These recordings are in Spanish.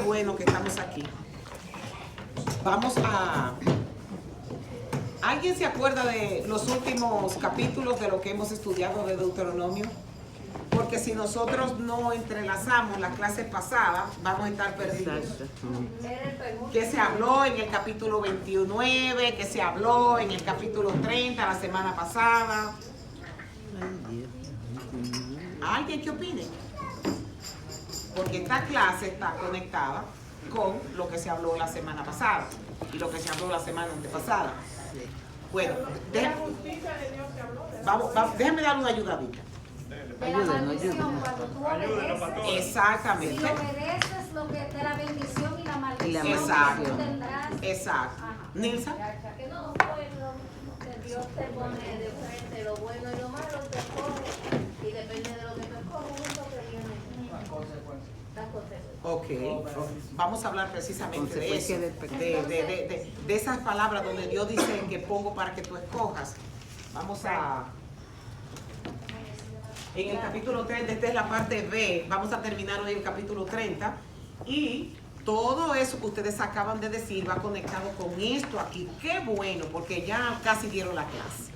bueno que estamos aquí. Vamos a... ¿Alguien se acuerda de los últimos capítulos de lo que hemos estudiado de Deuteronomio? Porque si nosotros no entrelazamos las clases pasadas, vamos a estar perdidos. ¿Qué se habló en el capítulo 29? ¿Qué se habló en el capítulo 30 la semana pasada? ¿Alguien que opine? Porque esta clase está conectada con lo que se habló la semana pasada y lo que se habló la semana antepasada. Bueno, déjame dar una ayudadita. De la maldición, cuando tú obedeces. Exactamente. Si obedeces lo que de la bendición y la maldición. Exacto. Que tú tendrás. Exacto. Ajá. Nilsa. Que no fue lo que Dios te pone de frente, lo bueno y lo malo te escoge, y depende de lo que tú escoges, es lo que viene. Las consecuencias. Ok, vamos a hablar precisamente de eso, de esas palabras donde Dios dice que pongo para que tú escojas. Vamos a... En el capítulo 30, esta es la parte B, vamos a terminar hoy el capítulo 30 y todo eso que ustedes acaban de decir va conectado con esto aquí. Qué bueno, porque ya casi dieron la clase.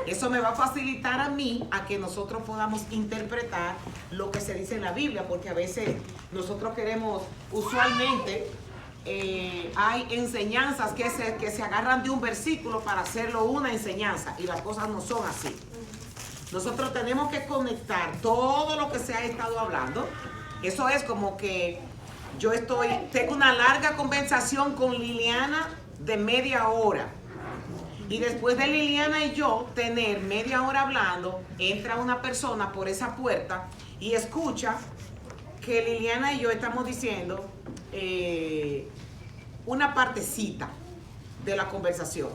Eso me va a facilitar a mí a que nosotros podamos interpretar lo que se dice en la Biblia, porque a veces nosotros queremos, usualmente hay enseñanzas que se agarran de un versículo para hacerlo una enseñanza y las cosas no son así. Nosotros tenemos que conectar todo lo que se ha estado hablando. Eso es como que tengo una larga conversación con Liliana de media hora. Y después de Liliana y yo tener media hora hablando, entra una persona por esa puerta y escucha que Liliana y yo estamos diciendo una partecita de la conversación.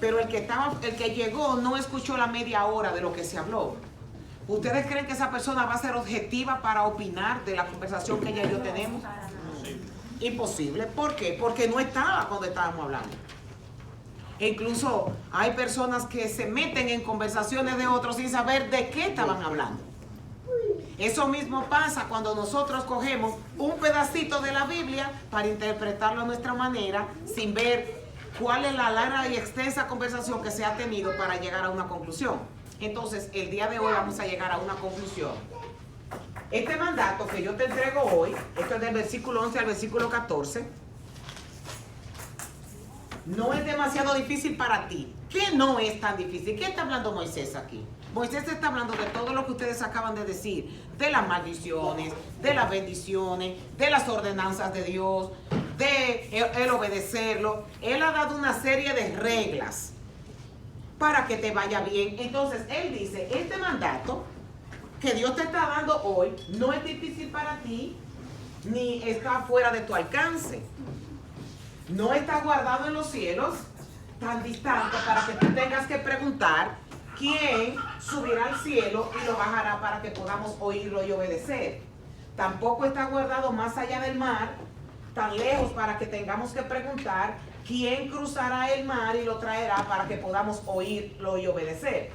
Pero el que llegó no escuchó la media hora de lo que se habló. ¿Ustedes creen que esa persona va a ser objetiva para opinar de la conversación que ella y yo tenemos? Imposible. ¿Por qué? Porque no estaba cuando estábamos hablando. E incluso hay personas que se meten en conversaciones de otros sin saber de qué estaban hablando. Eso mismo pasa cuando nosotros cogemos un pedacito de la Biblia para interpretarlo a nuestra manera sin ver cuál es la larga y extensa conversación que se ha tenido para llegar a una conclusión. Entonces, el día de hoy vamos a llegar a una conclusión. Este mandato que yo te entrego hoy, esto es del versículo 11 al versículo 14, no es demasiado difícil para ti. ¿Qué no es tan difícil? ¿Qué está hablando Moisés aquí? Moisés está hablando de todo lo que ustedes acaban de decir, de las maldiciones, de las bendiciones, de las ordenanzas de Dios, de el obedecerlo. Él ha dado una serie de reglas para que te vaya bien. Entonces, él dice, este mandato que Dios te está dando hoy no es difícil para ti, ni está fuera de tu alcance. No está guardado en los cielos, tan distante para que tú tengas que preguntar quién subirá al cielo y lo bajará para que podamos oírlo y obedecer. Tampoco está guardado más allá del mar, tan lejos para que tengamos que preguntar quién cruzará el mar y lo traerá para que podamos oírlo y obedecer.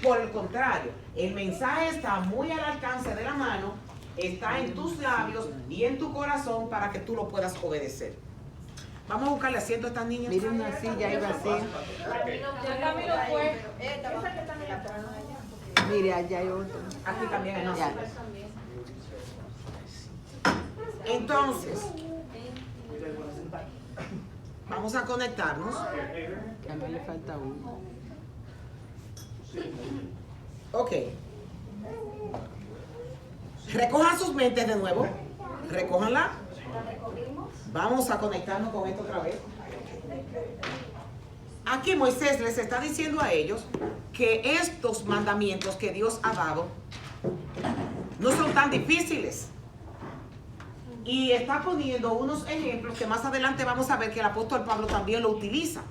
Por el contrario, el mensaje está muy al alcance de la mano, está en tus labios y en tu corazón para que tú lo puedas obedecer. Vamos a buscarle asiento a estas niñas. Miren una silla ahí vacía. Ya Camilo fue. Esa que está en la Mire, allá hay otro. Aquí también hay una Ya. silla. Entonces, vamos a conectarnos. Que a mí le falta uno. Ok. Recojan sus mentes de nuevo. Recójanla. Vamos a conectarnos con esto otra vez. Aquí Moisés les está diciendo a ellos que estos mandamientos que Dios ha dado no son tan difíciles. Y está poniendo unos ejemplos que más adelante vamos a ver que el apóstol Pablo también lo utiliza.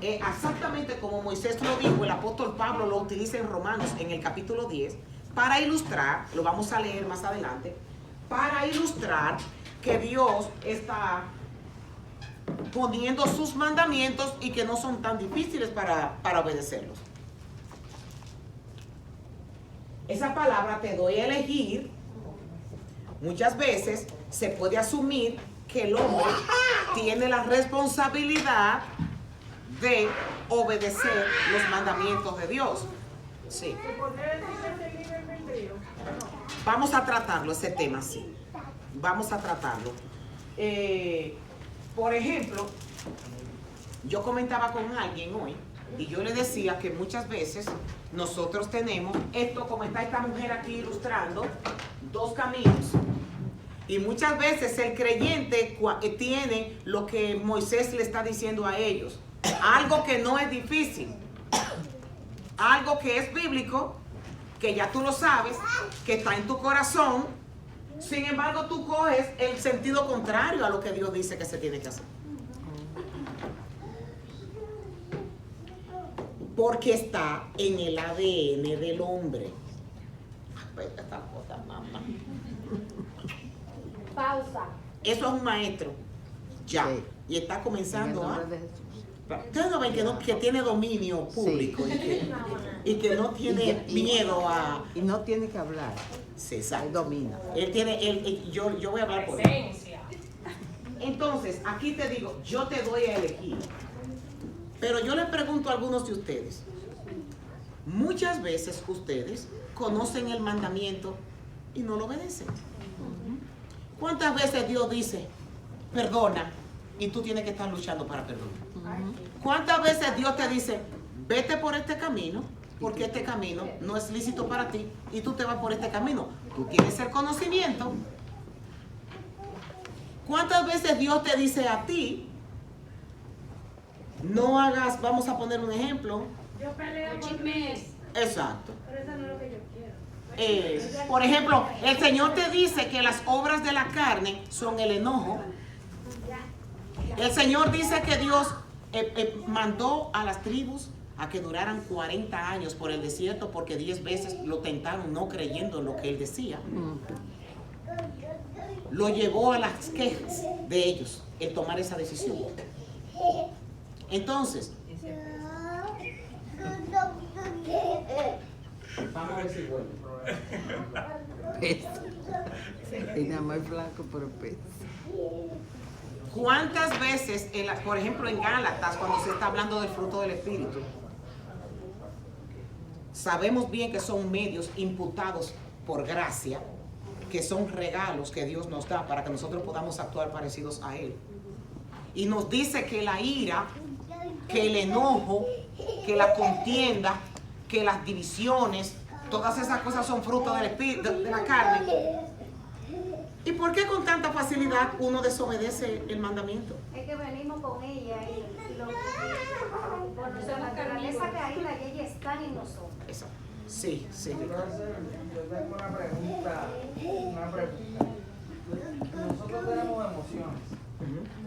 Exactamente como Moisés lo dijo, el apóstol Pablo lo utiliza en Romanos en el capítulo 10 para ilustrar, lo vamos a leer más adelante, para ilustrar que Dios está poniendo sus mandamientos y que no son tan difíciles para obedecerlos. Esa palabra te doy a elegir muchas veces se puede asumir que el hombre tiene la responsabilidad de obedecer los mandamientos de Dios. Sí. Vamos a tratarlo, ese tema, sí. Vamos a tratarlo. Por ejemplo, yo comentaba con alguien hoy y yo le decía que muchas veces nosotros tenemos esto, como está esta mujer aquí ilustrando, dos caminos. Y muchas veces el creyente tiene lo que Moisés le está diciendo a ellos. Algo que no es difícil. Algo que es bíblico, que ya tú lo sabes, que está en tu corazón. Sin embargo, tú coges el sentido contrario a lo que Dios dice que se tiene que hacer. Porque está en el ADN del hombre. Esta cosa, mamá. Pausa. Eso es un maestro. Ya. Sí. Y está comenzando En el a... nombre de Jesús. Ustedes no ven que tiene dominio público y que no tiene miedo a... Y no tiene que hablar. Sí, Él exacto. domina. Él tiene, yo voy a hablar por él. Entonces, aquí te digo, yo te doy a elegir. Pero yo le pregunto a algunos de ustedes. Muchas veces ustedes conocen el mandamiento y no lo obedecen. ¿Cuántas veces Dios dice, perdona, y tú tienes que estar luchando para perdonar? ¿Cuántas veces Dios te dice, vete por este camino, porque este camino no es lícito para ti, y tú te vas por este camino? Tú tienes el conocimiento. ¿Cuántas veces Dios te dice a ti, no hagas, vamos a poner un ejemplo? Yo peleo por mí, Exacto. pero eso no es lo que yo quiero. Por ejemplo, el Señor te dice que las obras de la carne son el enojo. El Señor dice que Dios mandó a las tribus a que duraran 40 años por el desierto porque 10 veces lo tentaron no creyendo en lo que Él decía. Lo llevó a las quejas de ellos el tomar esa decisión. Entonces, vamos a ver si vuelve. Pesa. Y nada más flaco, pero pesa. ¿Cuántas veces, por ejemplo, en Gálatas, cuando se está hablando del fruto del Espíritu, sabemos bien que son medios imputados por gracia, que son regalos que Dios nos da para que nosotros podamos actuar parecidos a Él? Y nos dice que la ira, que el enojo, que la contienda, que las divisiones, todas esas cosas son fruto del espíritu, de la carne. ¿Y por qué con tanta facilidad uno desobedece el mandamiento? Es que venimos con ella y por nuestra naturaleza caída, y ella está en nosotros. Eso. Sí, sí. Yo tengo una pregunta. Nosotros tenemos emociones,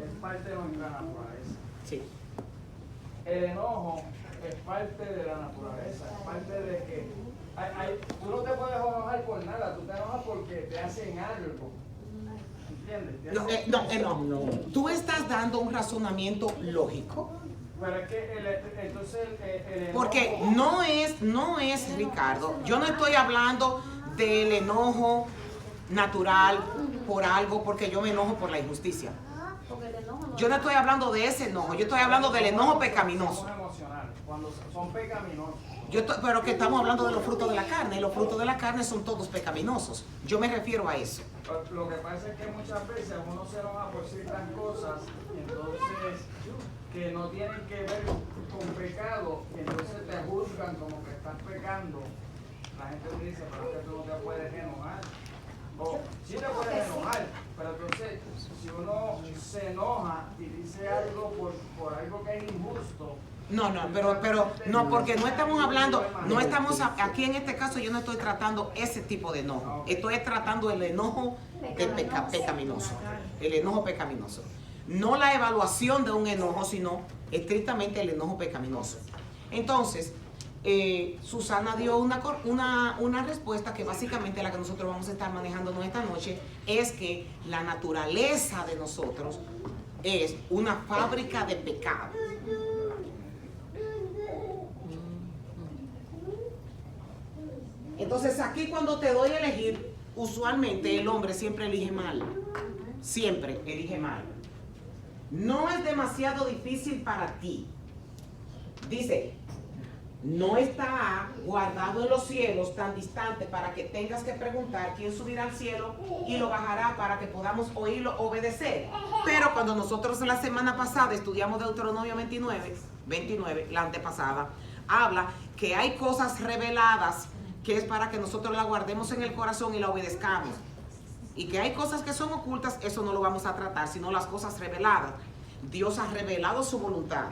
es parte de nuestra naturaleza. Sí. El enojo es parte de la naturaleza, es parte de que tú no te puedes enojar por nada, tú te enojas porque te hacen algo. ¿Entiendes? No. Tú estás dando un razonamiento lógico. Pero es que entonces el enojo... Porque no es, Ricardo, yo no estoy hablando del enojo natural por algo, porque yo me enojo por la injusticia. Porque el enojo no Yo no estoy hablando de ese enojo, yo estoy hablando del enojo pecaminoso. Son emocionales, cuando son pecaminosos. Pero que estamos hablando de los frutos de la carne, y los frutos de la carne son todos pecaminosos. Yo me refiero a eso. Lo que pasa es que muchas veces uno se enoja por ciertas cosas, y entonces que no tienen que ver con pecado, y entonces te juzgan como que estás pecando. La gente te dice, pero es que tú no te puedes enojar. O sí te puedes enojar, pero entonces si uno se enoja y dice algo por algo que es injusto. No, porque no estamos hablando, aquí en este caso yo no estoy tratando ese tipo de enojo. Estoy tratando el enojo pecaminoso. El enojo pecaminoso. No la evaluación de un enojo, sino estrictamente el enojo pecaminoso. Entonces, Susana dio una respuesta que básicamente la que nosotros vamos a estar manejando esta noche es que la naturaleza de nosotros es una fábrica de pecado. Entonces aquí cuando te doy a elegir, usualmente el hombre siempre elige mal. siempre elige mal. No es demasiado difícil para ti. Dice, no está guardado en los cielos tan distante para que tengas que preguntar quién subirá al cielo y lo bajará para que podamos oírlo, obedecer. Pero cuando nosotros la semana pasada estudiamos Deuteronomio 29, la antepasada, habla que hay cosas reveladas que es para que nosotros la guardemos en el corazón y la obedezcamos. Y que hay cosas que son ocultas, eso no lo vamos a tratar, sino las cosas reveladas. Dios ha revelado su voluntad.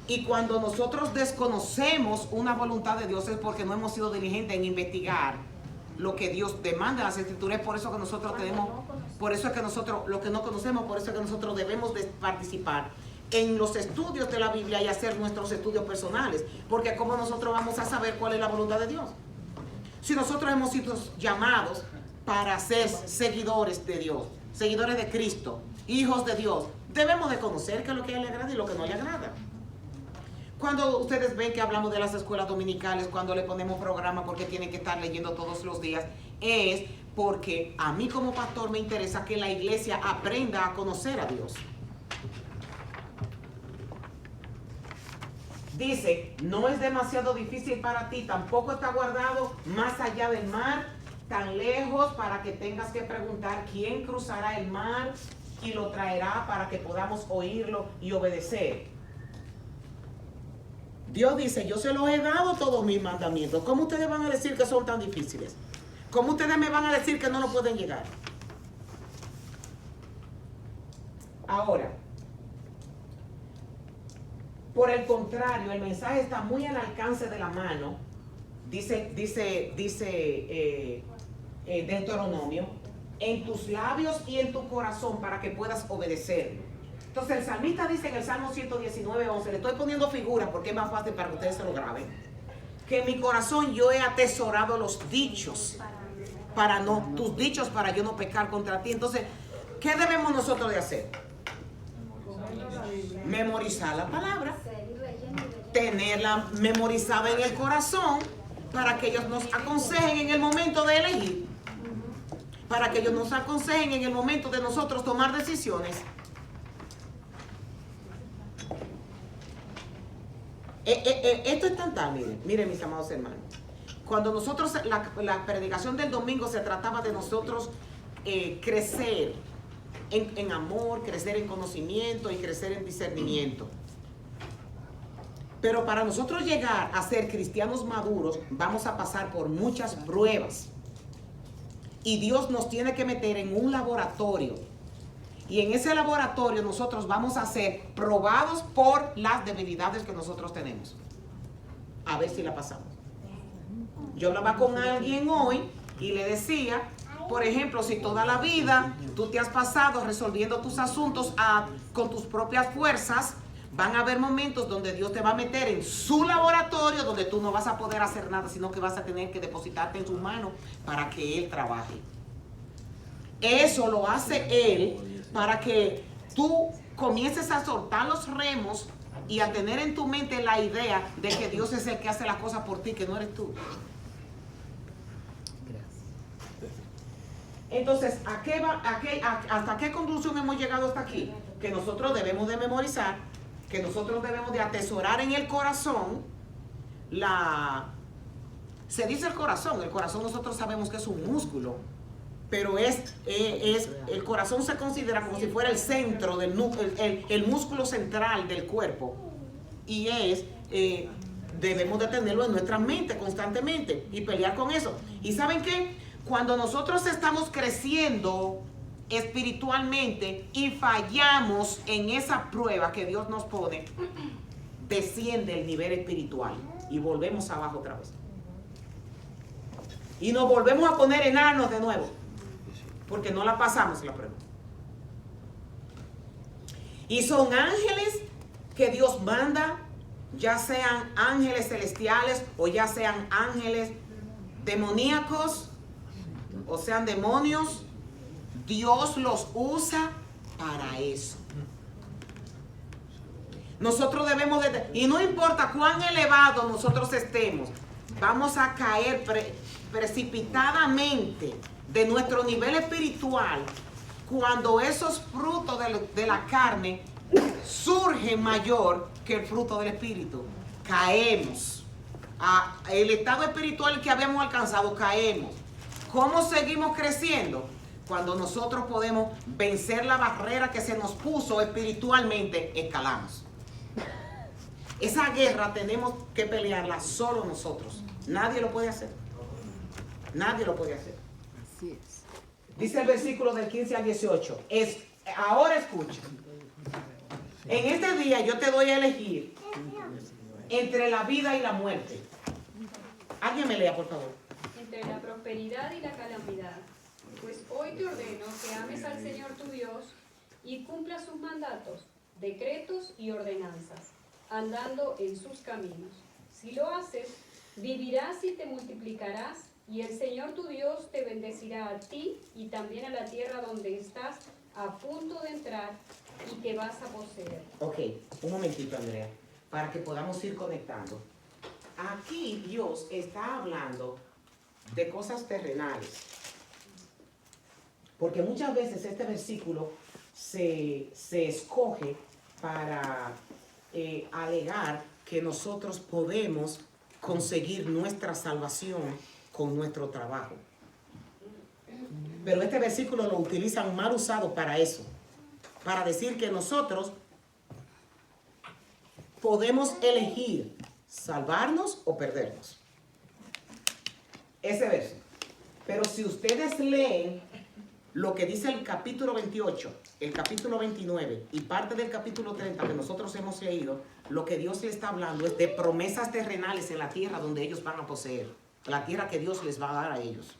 Y cuando nosotros desconocemos una voluntad de Dios es porque no hemos sido diligentes en investigar lo que Dios demanda en las Escrituras. Es por eso que nosotros tenemos, por eso es que nosotros, lo que no conocemos, por eso es que nosotros debemos de participar en los estudios de la Biblia y hacer nuestros estudios personales. Porque ¿cómo nosotros vamos a saber cuál es la voluntad de Dios? Si nosotros hemos sido llamados para ser seguidores de Dios, seguidores de Cristo, hijos de Dios, debemos de conocer qué es lo que a Él le agrada y lo que no le agrada. Cuando ustedes ven que hablamos de las escuelas dominicales, cuando le ponemos programa porque tienen que estar leyendo todos los días, es porque a mí como pastor me interesa que la iglesia aprenda a conocer a Dios. Dice, no es demasiado difícil para ti, tampoco está guardado más allá del mar, tan lejos para que tengas que preguntar quién cruzará el mar y lo traerá para que podamos oírlo y obedecer. Dios dice, yo se los he dado todos mis mandamientos. ¿Cómo ustedes van a decir que son tan difíciles? ¿Cómo ustedes me van a decir que no lo pueden llegar? Ahora, por el contrario, el mensaje está muy al alcance de la mano, dice Deuteronomio, en tus labios y en tu corazón para que puedas obedecerlo. Entonces el salmista dice en el Salmo 119:11, le estoy poniendo figuras porque es más fácil para que ustedes se lo graben, que en mi corazón yo he atesorado los dichos, tus dichos para yo no pecar contra ti. Entonces, ¿qué debemos nosotros de hacer? Memorizar la palabra, tenerla memorizada en el corazón para que ellos nos aconsejen en el momento de elegir, para que ellos nos aconsejen en el momento de nosotros tomar decisiones. Esto es tan tal, miren mis amados hermanos. Cuando nosotros, la predicación del domingo se trataba de nosotros crecer en amor, crecer en conocimiento y crecer en discernimiento. Pero para nosotros llegar a ser cristianos maduros, vamos a pasar por muchas pruebas. Y Dios nos tiene que meter en un laboratorio. Y en ese laboratorio nosotros vamos a ser probados por las debilidades que nosotros tenemos. A ver si la pasamos. Yo hablaba con alguien hoy y le decía, por ejemplo, si toda la vida tú te has pasado resolviendo tus asuntos con tus propias fuerzas, van a haber momentos donde Dios te va a meter en su laboratorio donde tú no vas a poder hacer nada, sino que vas a tener que depositarte en sus manos para que Él trabaje. Eso lo hace Él para que tú comiences a soltar los remos y a tener en tu mente la idea de que Dios es el que hace las cosas por ti, que no eres tú. Entonces, ¿hasta qué conclusión hemos llegado hasta aquí? Que nosotros debemos de memorizar, que nosotros debemos de atesorar en el corazón se dice el corazón nosotros sabemos que es un músculo, pero el corazón se considera como si fuera el centro del el músculo central del cuerpo, y debemos de tenerlo en nuestra mente constantemente y pelear con eso. ¿Y saben qué? Cuando nosotros estamos creciendo espiritualmente y fallamos en esa prueba que Dios nos pone, desciende el nivel espiritual y volvemos abajo otra vez. Y nos volvemos a poner enanos de nuevo, porque no la pasamos la prueba. Y son ángeles que Dios manda, ya sean ángeles celestiales o ya sean ángeles demoníacos, o sean demonios, Dios los usa para eso. Nosotros debemos y no importa cuán elevado nosotros estemos, vamos a caer precipitadamente de nuestro nivel espiritual cuando esos frutos de la carne surgen mayor que el fruto del espíritu. Caemos. El estado espiritual que habíamos alcanzado, caemos. ¿Cómo seguimos creciendo? Cuando nosotros podemos vencer la barrera que se nos puso espiritualmente, escalamos. Esa guerra tenemos que pelearla solo nosotros. Nadie lo puede hacer. Nadie lo puede hacer. Así es. Dice el versículo del 15 al 18. Ahora escucha. En este día yo te doy a elegir entre la vida y la muerte. Alguien me lea, por favor. Entre la prosperidad y la calamidad. Pues hoy te ordeno que ames al Señor tu Dios y cumplas sus mandatos, decretos y ordenanzas, andando en sus caminos. Si lo haces, vivirás y te multiplicarás, y el Señor tu Dios te bendecirá a ti y también a la tierra donde estás a punto de entrar y que vas a poseer. Ok, un momentito, Andrea, para que podamos ir conectando. Aquí Dios está hablando de cosas terrenales. Porque muchas veces este versículo se escoge para alegar que nosotros podemos conseguir nuestra salvación con nuestro trabajo. Pero este versículo lo utilizan mal usado para eso. Para decir que nosotros podemos elegir salvarnos o perdernos. Ese verso. Pero si ustedes leen lo que dice el capítulo 28, el capítulo 29 y parte del capítulo 30 que nosotros hemos leído, lo que Dios le está hablando es de promesas terrenales en la tierra donde ellos van a poseer. La tierra que Dios les va a dar a ellos.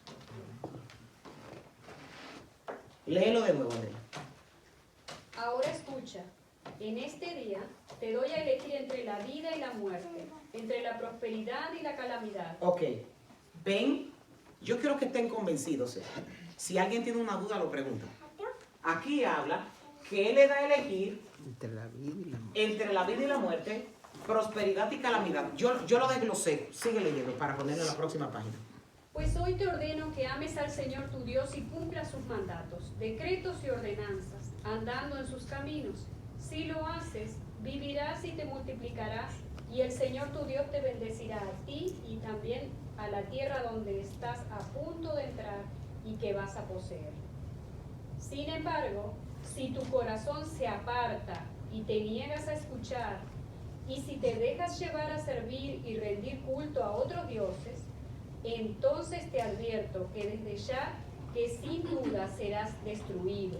Léelo de nuevo, Andrea. Ahora escucha, en este día te doy a elegir entre la vida y la muerte, entre la prosperidad y la calamidad. Ok, ven, yo quiero que estén convencidos. Si alguien tiene una duda, lo pregunta. Aquí habla que Él le da a elegir Entre la vida y la muerte. entre la vida y la muerte, prosperidad y calamidad. Yo lo desglosé. Sigue leyendo para ponerlo en la próxima página. Pues hoy te ordeno que ames al Señor tu Dios y cumplas sus mandatos, decretos y ordenanzas, andando en sus caminos. Si lo haces, vivirás y te multiplicarás, y el Señor tu Dios te bendecirá a ti y también a la tierra donde estás a punto de entrar y que vas a poseer. Sin embargo, si tu corazón se aparta y te niegas a escuchar, y si te dejas llevar a servir y rendir culto a otros dioses, entonces te advierto que desde ya que sin duda serás destruido.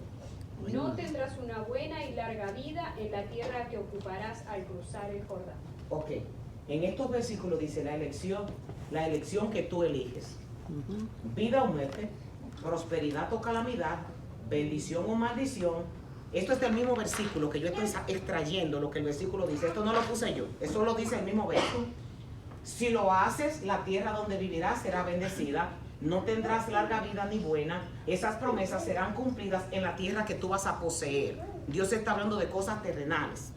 No tendrás una buena y larga vida en la tierra que ocuparás al cruzar el Jordán. Ok, en estos versículos dice la elección que tú eliges. Vida o muerte, prosperidad o calamidad, bendición o maldición. Esto es del mismo versículo que yo estoy extrayendo lo que el versículo dice. Esto no lo puse yo, eso lo dice el mismo verso. Si lo haces, la tierra donde vivirás será bendecida. No tendrás larga vida ni buena. Esas promesas serán cumplidas en la tierra que tú vas a poseer. Dios está hablando de cosas terrenales.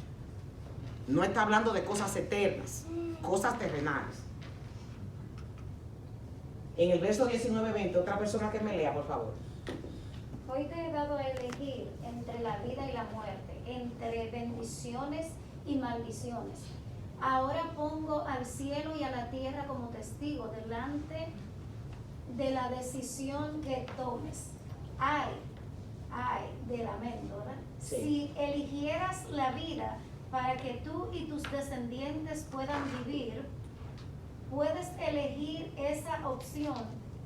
No está hablando de cosas eternas, cosas terrenales. En el verso 19-20, otra persona que me lea, por favor. Hoy te he dado a elegir entre la vida y la muerte, entre bendiciones y maldiciones. Ahora pongo al cielo y a la tierra como testigo delante de la decisión que tomes. Ay de lamento, ¿verdad? Sí. Si eligieras la vida para que tú y tus descendientes puedan vivir, puedes elegir esa opción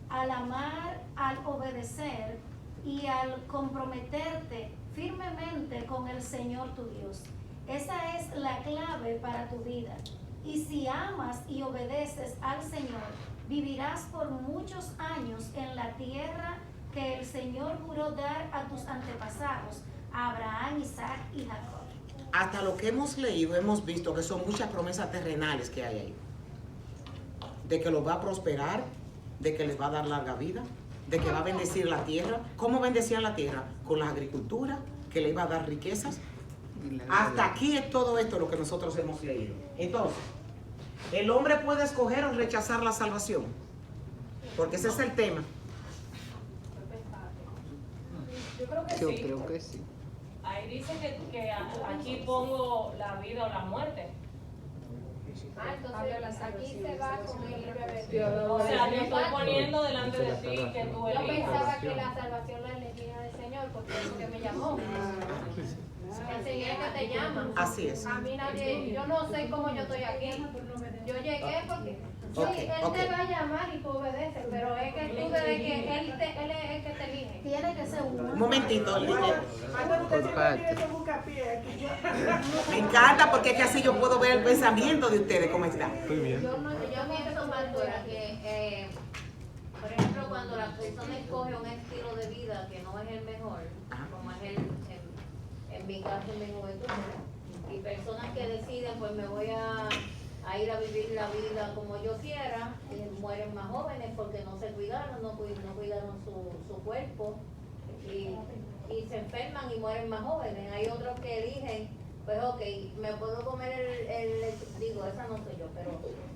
al amar, al obedecer y al comprometerte firmemente con el Señor tu Dios. Esa es la clave para tu vida. Y si amas y obedeces al Señor, vivirás por muchos años en la tierra que el Señor juró dar a tus antepasados, a Abraham, Isaac y Jacob. Hasta lo que hemos leído, hemos visto que son muchas promesas terrenales que hay ahí. De que los va a prosperar, de que les va a dar larga vida, de que va a bendecir la tierra. ¿Cómo bendecían la tierra? Con la agricultura, que le iba a dar riquezas. Hasta aquí es todo esto lo que nosotros hemos leído. Entonces, ¿el hombre puede escoger o rechazar la salvación? Porque ese es el tema. creo que Yo sí. creo que sí. Ahí dice que aquí pongo la vida o la muerte. Entonces Aquí se va con el libre albedrío. O sea, yo estoy poniendo delante de ti que tú Yo elijas. pensaba que la salvación la elegía el Señor porque es que me llamó. El Señor es que te llama. Así es. A mí nadie, yo no sé cómo yo estoy aquí. Yo llegué porque sí, Ok, Él ok. te va a llamar y tú obedeces, pero es que tú desde que Él es el que te elige. Tiene que ser uno. Un momentito, líder. Por parte. Me encanta porque es que así yo puedo ver el pensamiento de ustedes, cómo está. Muy bien. Yo pienso, pastora, que por ejemplo cuando la persona escoge un estilo de vida que no es el mejor, como es en mi caso, en mi juventud, y personas que deciden, pues me voy a ir a vivir la vida como yo quiera, y mueren más jóvenes porque no se cuidaron, no cuidaron su cuerpo, y se enferman y mueren más jóvenes. Hay otros que eligen, pues ok, me puedo comer digo, esa no soy yo, pero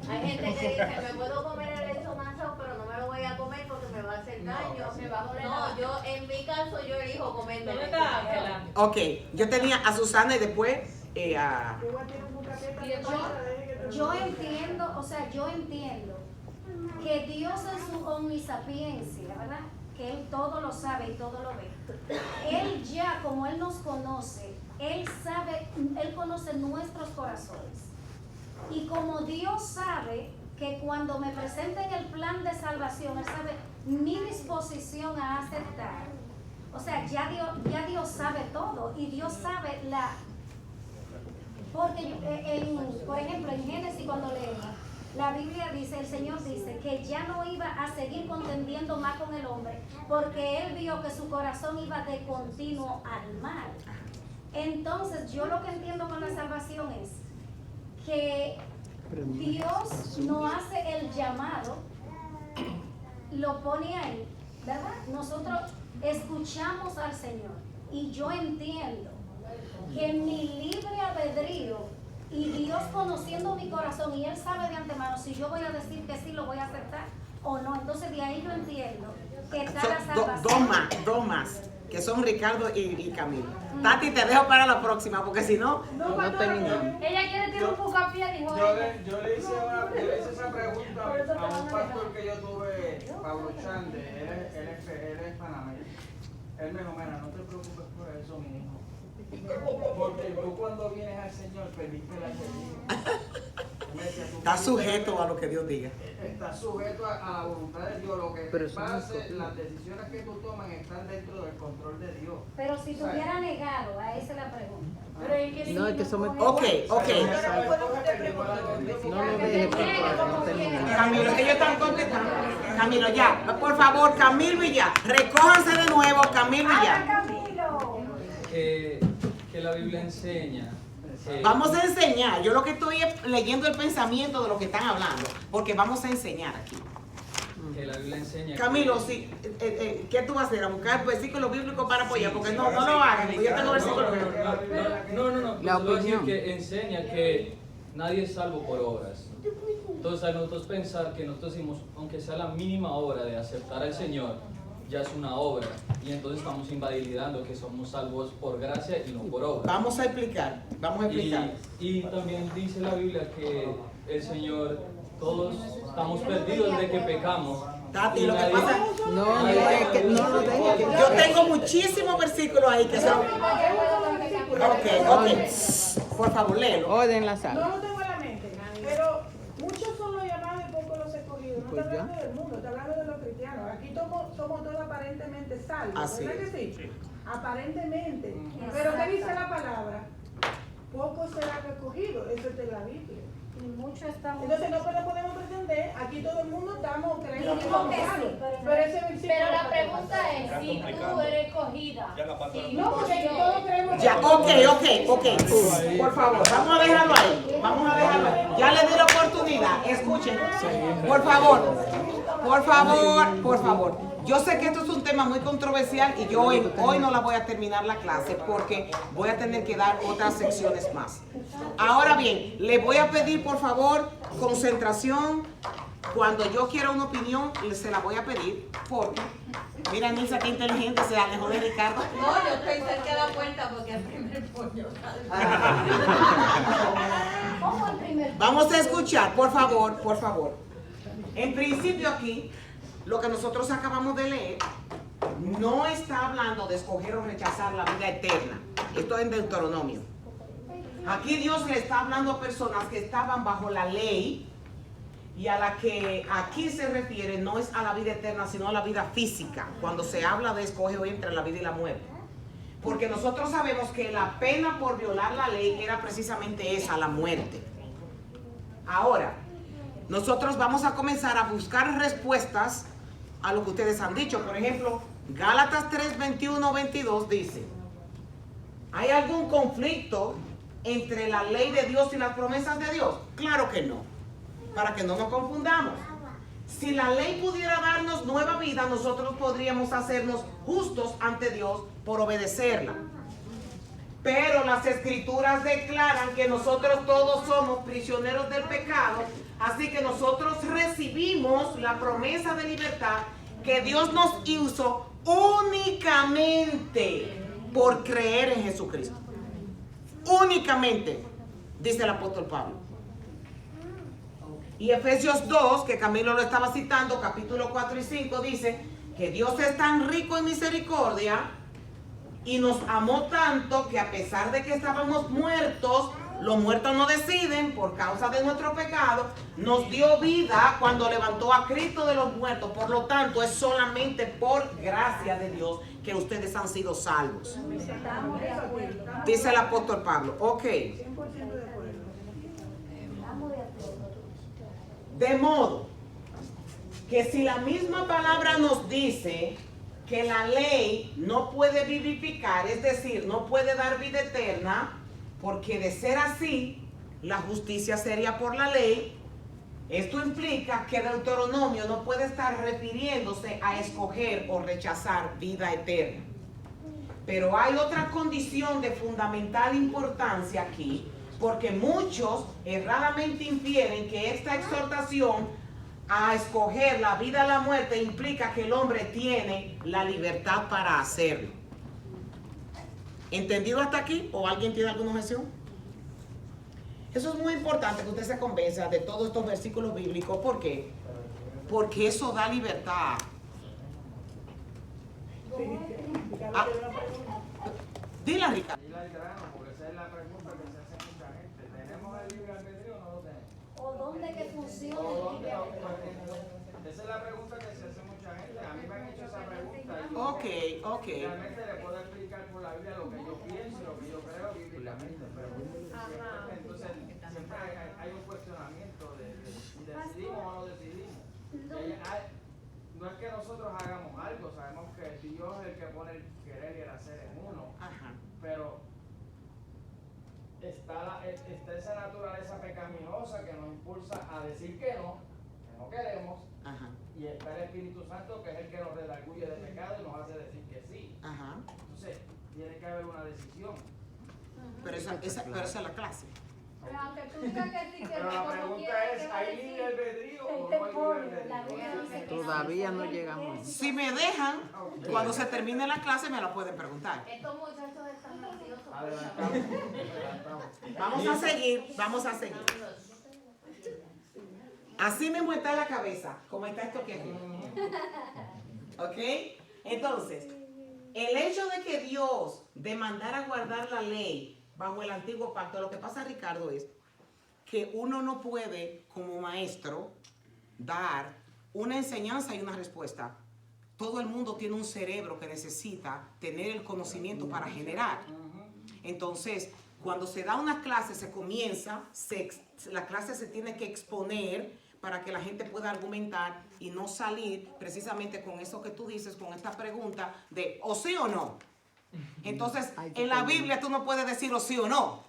hay gente que dice, me puedo comer el lechonazo, pero no me lo voy a comer porque me va a hacer daño, me va a doler. No, yo, en mi caso, yo elijo comerme. ¿Dónde está Ángela? Ok, yo tenía a Susana y después a... Yo entiendo, o sea, yo entiendo que Dios en su omnisapiencia, ¿verdad? Que Él todo lo sabe y todo lo ve. Él ya, como Él nos conoce, Él sabe, Él conoce nuestros corazones. Y como Dios sabe que cuando me presenten el plan de salvación, Él sabe mi disposición a aceptar. O sea, ya Dios sabe todo y Dios sabe porque por ejemplo, en Génesis cuando leemos, la Biblia dice, el Señor dice que ya no iba a seguir contendiendo más con el hombre porque Él vio que su corazón iba de continuo al mal. Entonces, yo lo que entiendo con la salvación es que Dios no hace el llamado, lo pone ahí, ¿verdad? Nosotros escuchamos al Señor y yo entiendo que mi libre albedrío y Dios conociendo mi corazón y Él sabe de antemano si yo voy a decir que sí lo voy a aceptar o no. Entonces de ahí yo entiendo que está la salvación. Dos más, que son Ricardo y Camilo. Tati, te dejo para la próxima porque si no, No terminamos. Ella quiere tirar un poco a pie, dijo ella. Yo le hice esa pregunta a un pastor que yo tuve, Pablo Chande, él es panameño. Él me dijo, mira, no te preocupes por eso, mi hijo. Porque tú cuando vienes al Señor perdiste la religión. está sujeto a lo que Dios diga. Está sujeto a la voluntad de Dios. Lo que Pero eso no pase, es las decisiones que tú tomas están dentro del control de Dios. Pero si tuviera negado, a esa es la pregunta. No, es que somos... Ok. No lo dejes por fuera, no terminamos. Camilo, ellos están contestando. Camilo, ya, por favor, Camilo y ya. Recójanse de nuevo, Camilo y ya. Que la Biblia enseña. Vamos a enseñar. Yo lo que estoy es leyendo el pensamiento de lo que están hablando, porque vamos a enseñar aquí. Que la Biblia enseña. Camilo, sí, ¿qué tú vas a hacer? ¿A buscar versículos bíblicos para apoyar? Porque no lo hagan, porque yo tengo versículos bíblicos. No. La Solo decir opinión. que enseña que nadie es salvo por obras. Entonces, a nosotros pensar que nosotros hicimos, aunque sea la mínima obra de aceptar al Señor, ya es una obra. Y entonces estamos invalidando que somos salvos por gracia y no por obra. Vamos a explicar. Y también dice la Biblia que el Señor, todos estamos perdidos de que pecamos. Tati, Y lo que nadie- pasa No lo dejes. yo tengo muchísimos versículos ahí que son... Ok. Por favor, léelo. Orden en la No sala. lo tengo en la mente, pero muchos son los llamados y pocos los escogidos. No Pues está ya. hablando del mundo, está hablando de los cristianos. Aquí somos todos aparentemente salvos, Así ¿verdad es. que sí? Aparentemente. Pero ¿qué dice la palabra? Pocos serán escogidos, eso está en la Biblia. Y muchos estamos... Entonces no podemos pretender, aquí todo el mundo estamos creyendo que Dijimos somos que sí, salvos. pero no. Pero ese versículo... Pero la no pregunta pasa. es si tú eres escogida. No, porque todos creemos Ya, que... ok. Por favor, vamos a dejarlo ahí. Ya le di la oportunidad. Escuchen. Por favor. Yo sé que esto es un tema muy controversial y yo hoy no la voy a terminar la clase porque voy a tener que dar otras secciones más. Ahora bien, le voy a pedir por favor concentración. Cuando yo quiera una opinión, se la voy a pedir porque Mira, Nilsa, qué inteligente, se alejó de Ricardo. No, yo estoy cerca de la puerta porque el primer pollo. ¿Cómo el primer? Vamos a escuchar, por favor, por favor. En principio aquí, lo que nosotros acabamos de leer, no está hablando de escoger o rechazar la vida eterna. Esto es en Deuteronomio. Aquí Dios le está hablando a personas que estaban bajo la ley, y a la que aquí se refiere no es a la vida eterna, sino a la vida física, cuando se habla de escoger entre la vida y la muerte. Porque nosotros sabemos que la pena por violar la ley era precisamente esa, la muerte. Ahora, nosotros vamos a comenzar a buscar respuestas a lo que ustedes han dicho. Por ejemplo, Gálatas 3, 21, 22 dice: ¿hay algún conflicto entre la ley de Dios y las promesas de Dios? Claro que no. Para que no nos confundamos. Si la ley pudiera darnos nueva vida, nosotros podríamos hacernos justos ante Dios por obedecerla. Pero las escrituras declaran que nosotros todos somos prisioneros del pecado, así que nosotros recibimos la promesa de libertad que Dios nos hizo únicamente por creer en Jesucristo. Únicamente, dice el apóstol Pablo. Y Efesios 2, que Camilo lo estaba citando, capítulo 4 y 5, dice que Dios es tan rico en misericordia y nos amó tanto que a pesar de que estábamos muertos, los muertos no deciden por causa de nuestro pecado, nos dio vida cuando levantó a Cristo de los muertos. Por lo tanto, es solamente por gracia de Dios que ustedes han sido salvos. Estamos de acuerdo. Dice el apóstol Pablo. Ok. 100% de acuerdo. Estamos de acuerdo. De modo que si la misma palabra nos dice que la ley no puede vivificar, es decir, no puede dar vida eterna, porque de ser así, la justicia sería por la ley, esto implica que Deuteronomio no puede estar refiriéndose a escoger o rechazar vida eterna. Pero hay otra condición de fundamental importancia aquí, porque muchos erradamente infieren que esta exhortación a escoger la vida o la muerte implica que el hombre tiene la libertad para hacerlo. ¿Entendido hasta aquí? ¿O alguien tiene alguna objeción? Eso es muy importante que usted se convenza de todos estos versículos bíblicos. ¿Por qué? Porque eso da libertad. Ah, dile, Ricardo. Ir al grano, porque esa es la pregunta que se hace mucha gente. ¿Tenemos el libre albedrío o no lo tenemos? ¿O dónde que funciona ¿O el dónde libre lo albedrío? Esa es la pregunta que se hace mucha gente. A mí me han hecho esa pregunta. Y Ok. realmente le puedo explicar por la Biblia lo que yo pienso y lo que yo creo bíblicamente. Pero entonces siempre hay un cuestionamiento de si decidimos o no decidimos. No es que nosotros hagamos algo, sabemos que Dios es el que pone el querer y el hacer en uno. Ajá. Pero está esa naturaleza pecaminosa que nos impulsa a decir que no queremos. Ajá. Y está el Espíritu Santo que es el que nos redarguye de pecado y nos hace decir que sí. Ajá. Entonces, tiene que haber una decisión. Pero esa es la clase. Pero aunque tú digas que sí, que Pero no, la como pregunta quiera, es, ¿qué va a ¿hay decir? libre albedrío o Este no hay pollo, libre la albedrío? Biblia dice que sí. Todavía no llegamos. Si me dejan, cuando se termine la clase me la pueden preguntar. Estos muchachos están ansiosos. Adelantamos. Vamos a seguir. Así mismo está la cabeza, como está esto que aquí. ¿Ok? Entonces, el hecho de que Dios demandara guardar la ley bajo el antiguo pacto, lo que pasa, Ricardo, es que uno no puede, como maestro, dar una enseñanza y una respuesta. Todo el mundo tiene un cerebro que necesita tener el conocimiento para generar. Entonces, cuando se da una clase, se comienza, la clase se tiene que exponer para que la gente pueda argumentar y no salir precisamente con eso que tú dices, con esta pregunta de o sí o no. Entonces, en la Biblia tú no puedes decir o sí o no.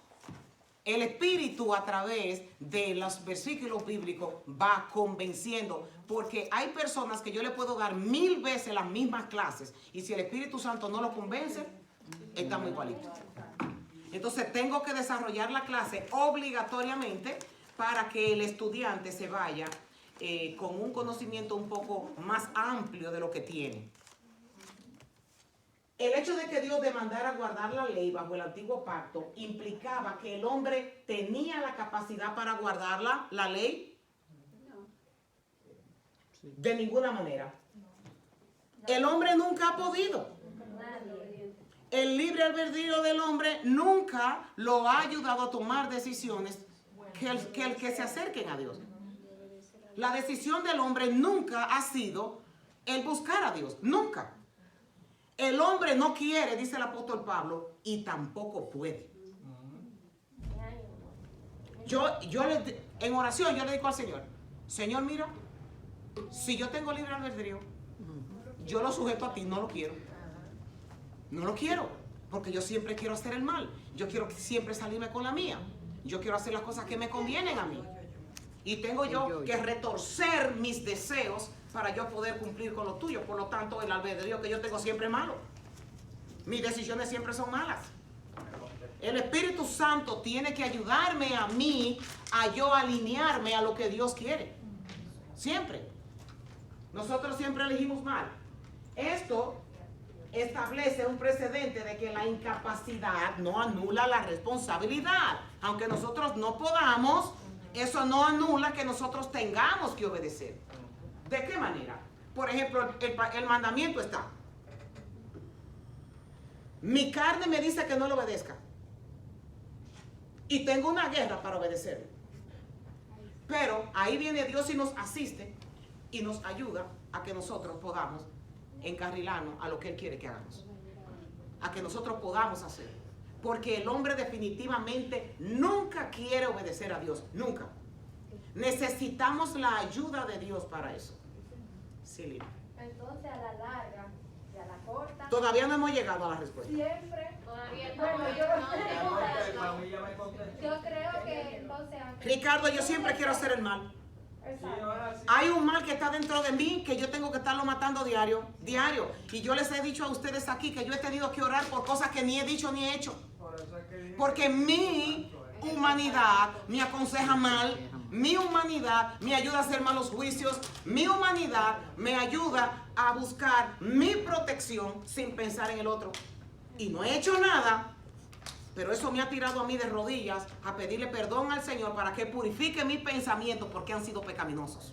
El Espíritu a través de los versículos bíblicos va convenciendo, porque hay personas que yo le puedo dar 1000 veces las mismas clases y si el Espíritu Santo no lo convence, estamos igualitos. Entonces tengo que desarrollar la clase obligatoriamente para que el estudiante se vaya con un conocimiento un poco más amplio de lo que tiene. El hecho de que Dios demandara guardar la ley bajo el antiguo pacto implicaba que el hombre tenía la capacidad para guardarla, la ley. No. De ninguna manera. El hombre nunca ha podido. El libre albedrío del hombre nunca lo ha ayudado a tomar decisiones que se acerquen a Dios. La decisión del hombre nunca ha sido el buscar a Dios. Nunca. El hombre no quiere, dice el apóstol Pablo, y tampoco puede. En oración yo le digo al Señor, Señor, mira, si yo tengo libre albedrío, yo lo sujeto a ti, no lo quiero. No lo quiero, porque yo siempre quiero hacer el mal. Yo quiero siempre salirme con la mía. Yo quiero hacer las cosas que me convienen a mí. Y tengo yo que retorcer mis deseos para yo poder cumplir con lo tuyo. Por lo tanto, el albedrío que yo tengo siempre es malo. Mis decisiones siempre son malas. El Espíritu Santo tiene que ayudarme a mí a yo alinearme a lo que Dios quiere. Siempre. Nosotros siempre elegimos mal. Esto establece un precedente de que la incapacidad no anula la responsabilidad. Aunque nosotros no podamos, eso no anula que nosotros tengamos que obedecer. ¿De qué manera? Por ejemplo, el mandamiento está. Mi carne me dice que no lo obedezca. Y tengo una guerra para obedecerlo. Pero ahí viene Dios y nos asiste y nos ayuda a que nosotros podamos encarrilarnos a lo que Él quiere que hagamos. A que nosotros podamos hacer. Porque el hombre definitivamente nunca quiere obedecer a Dios. Nunca. Necesitamos la ayuda de Dios para eso. Sí, Lina. Entonces, a la larga y a la corta, Todavía no hemos llegado a la respuesta. siempre. Todavía no. Bueno, no. yo creo que entonces. Ricardo, yo siempre quiero hacer el mal. Hay un mal que está dentro de mí que yo tengo que estarlo matando diario. Y yo les he dicho a ustedes aquí que yo he tenido que orar por cosas que ni he dicho ni he hecho. Porque mi humanidad me aconseja mal. Mi humanidad me ayuda a hacer malos juicios. Mi humanidad me ayuda a buscar mi protección sin pensar en el otro. Y no he hecho nada. Pero eso me ha tirado a mí de rodillas a pedirle perdón al Señor para que purifique mis pensamientos porque han sido pecaminosos.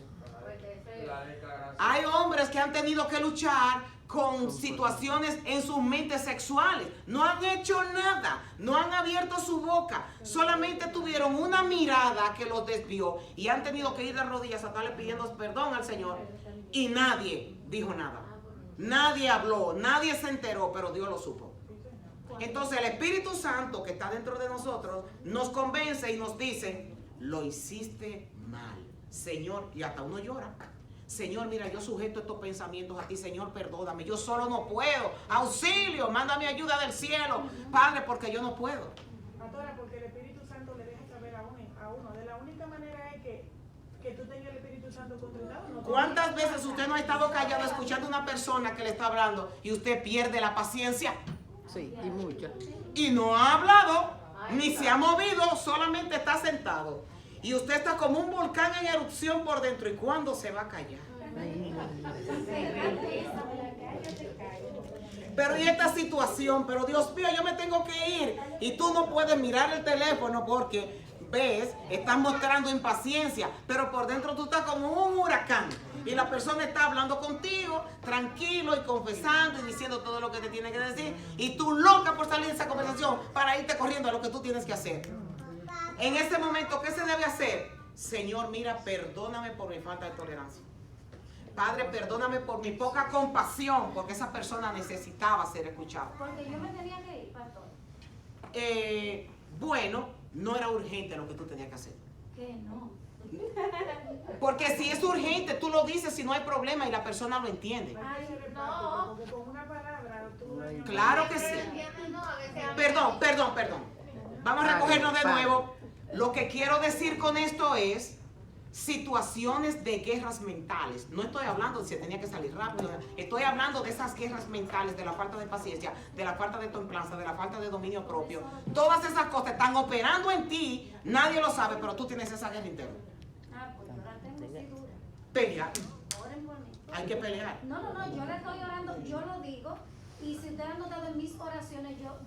Hay hombres que han tenido que luchar con situaciones en sus mentes sexuales. No han hecho nada, no han abierto su boca, solamente tuvieron una mirada que los desvió y han tenido que ir de rodillas a estarle pidiendo perdón al Señor y nadie dijo nada. Nadie habló, nadie se enteró, pero Dios lo supo. Entonces el Espíritu Santo que está dentro de nosotros nos convence y nos dice, lo hiciste mal, Señor, y hasta uno llora. Señor, mira, yo sujeto estos pensamientos a ti, Señor, perdóname, yo solo no puedo, auxilio, mándame ayuda del cielo, Padre, porque yo no puedo. Pastora, porque el Espíritu Santo le deja saber a uno, de la única manera es que tú tengas el Espíritu Santo controlado. No. ¿Cuántas veces usted no ha estado callado escuchando a una persona que le está hablando y usted pierde la paciencia? Sí, y mucho. Y no ha hablado, ni se ha movido, solamente está sentado. Y usted está como un volcán en erupción por dentro. ¿Y cuándo se va a callar? Pero y esta situación, pero Dios mío, yo me tengo que ir. Y tú no puedes mirar el teléfono porque, ves, estás mostrando impaciencia. Pero por dentro tú estás como un huracán. Y la persona está hablando contigo, tranquilo y confesando y diciendo todo lo que te tiene que decir. Y tú loca por salir de esa conversación para irte corriendo a lo que tú tienes que hacer. En ese momento, ¿qué se debe hacer? Señor, mira, perdóname por mi falta de tolerancia. Padre, perdóname por mi poca compasión, porque esa persona necesitaba ser escuchada. Porque yo me tenía que ir, pastor. Bueno, no era urgente lo que tú tenías que hacer. Que no. Porque si es urgente, tú lo dices si no hay problema y la persona lo entiende. Ay, no. Porque con una palabra tú... Claro que sí. Perdón. Vamos a recogernos de nuevo. Lo que quiero decir con esto es situaciones de guerras mentales. No estoy hablando de si tenía que salir rápido. Estoy hablando de esas guerras mentales, de la falta de paciencia, de la falta de templanza, de la falta de dominio propio. Todas esas cosas están operando en ti. Nadie lo sabe, pero tú tienes esa guerra interna. Pues yo la tengo así dura. Pelear. Oren por mí. Hay que pelear. No, yo le estoy orando, yo lo digo Y si ustedes han notado en mis oraciones, yo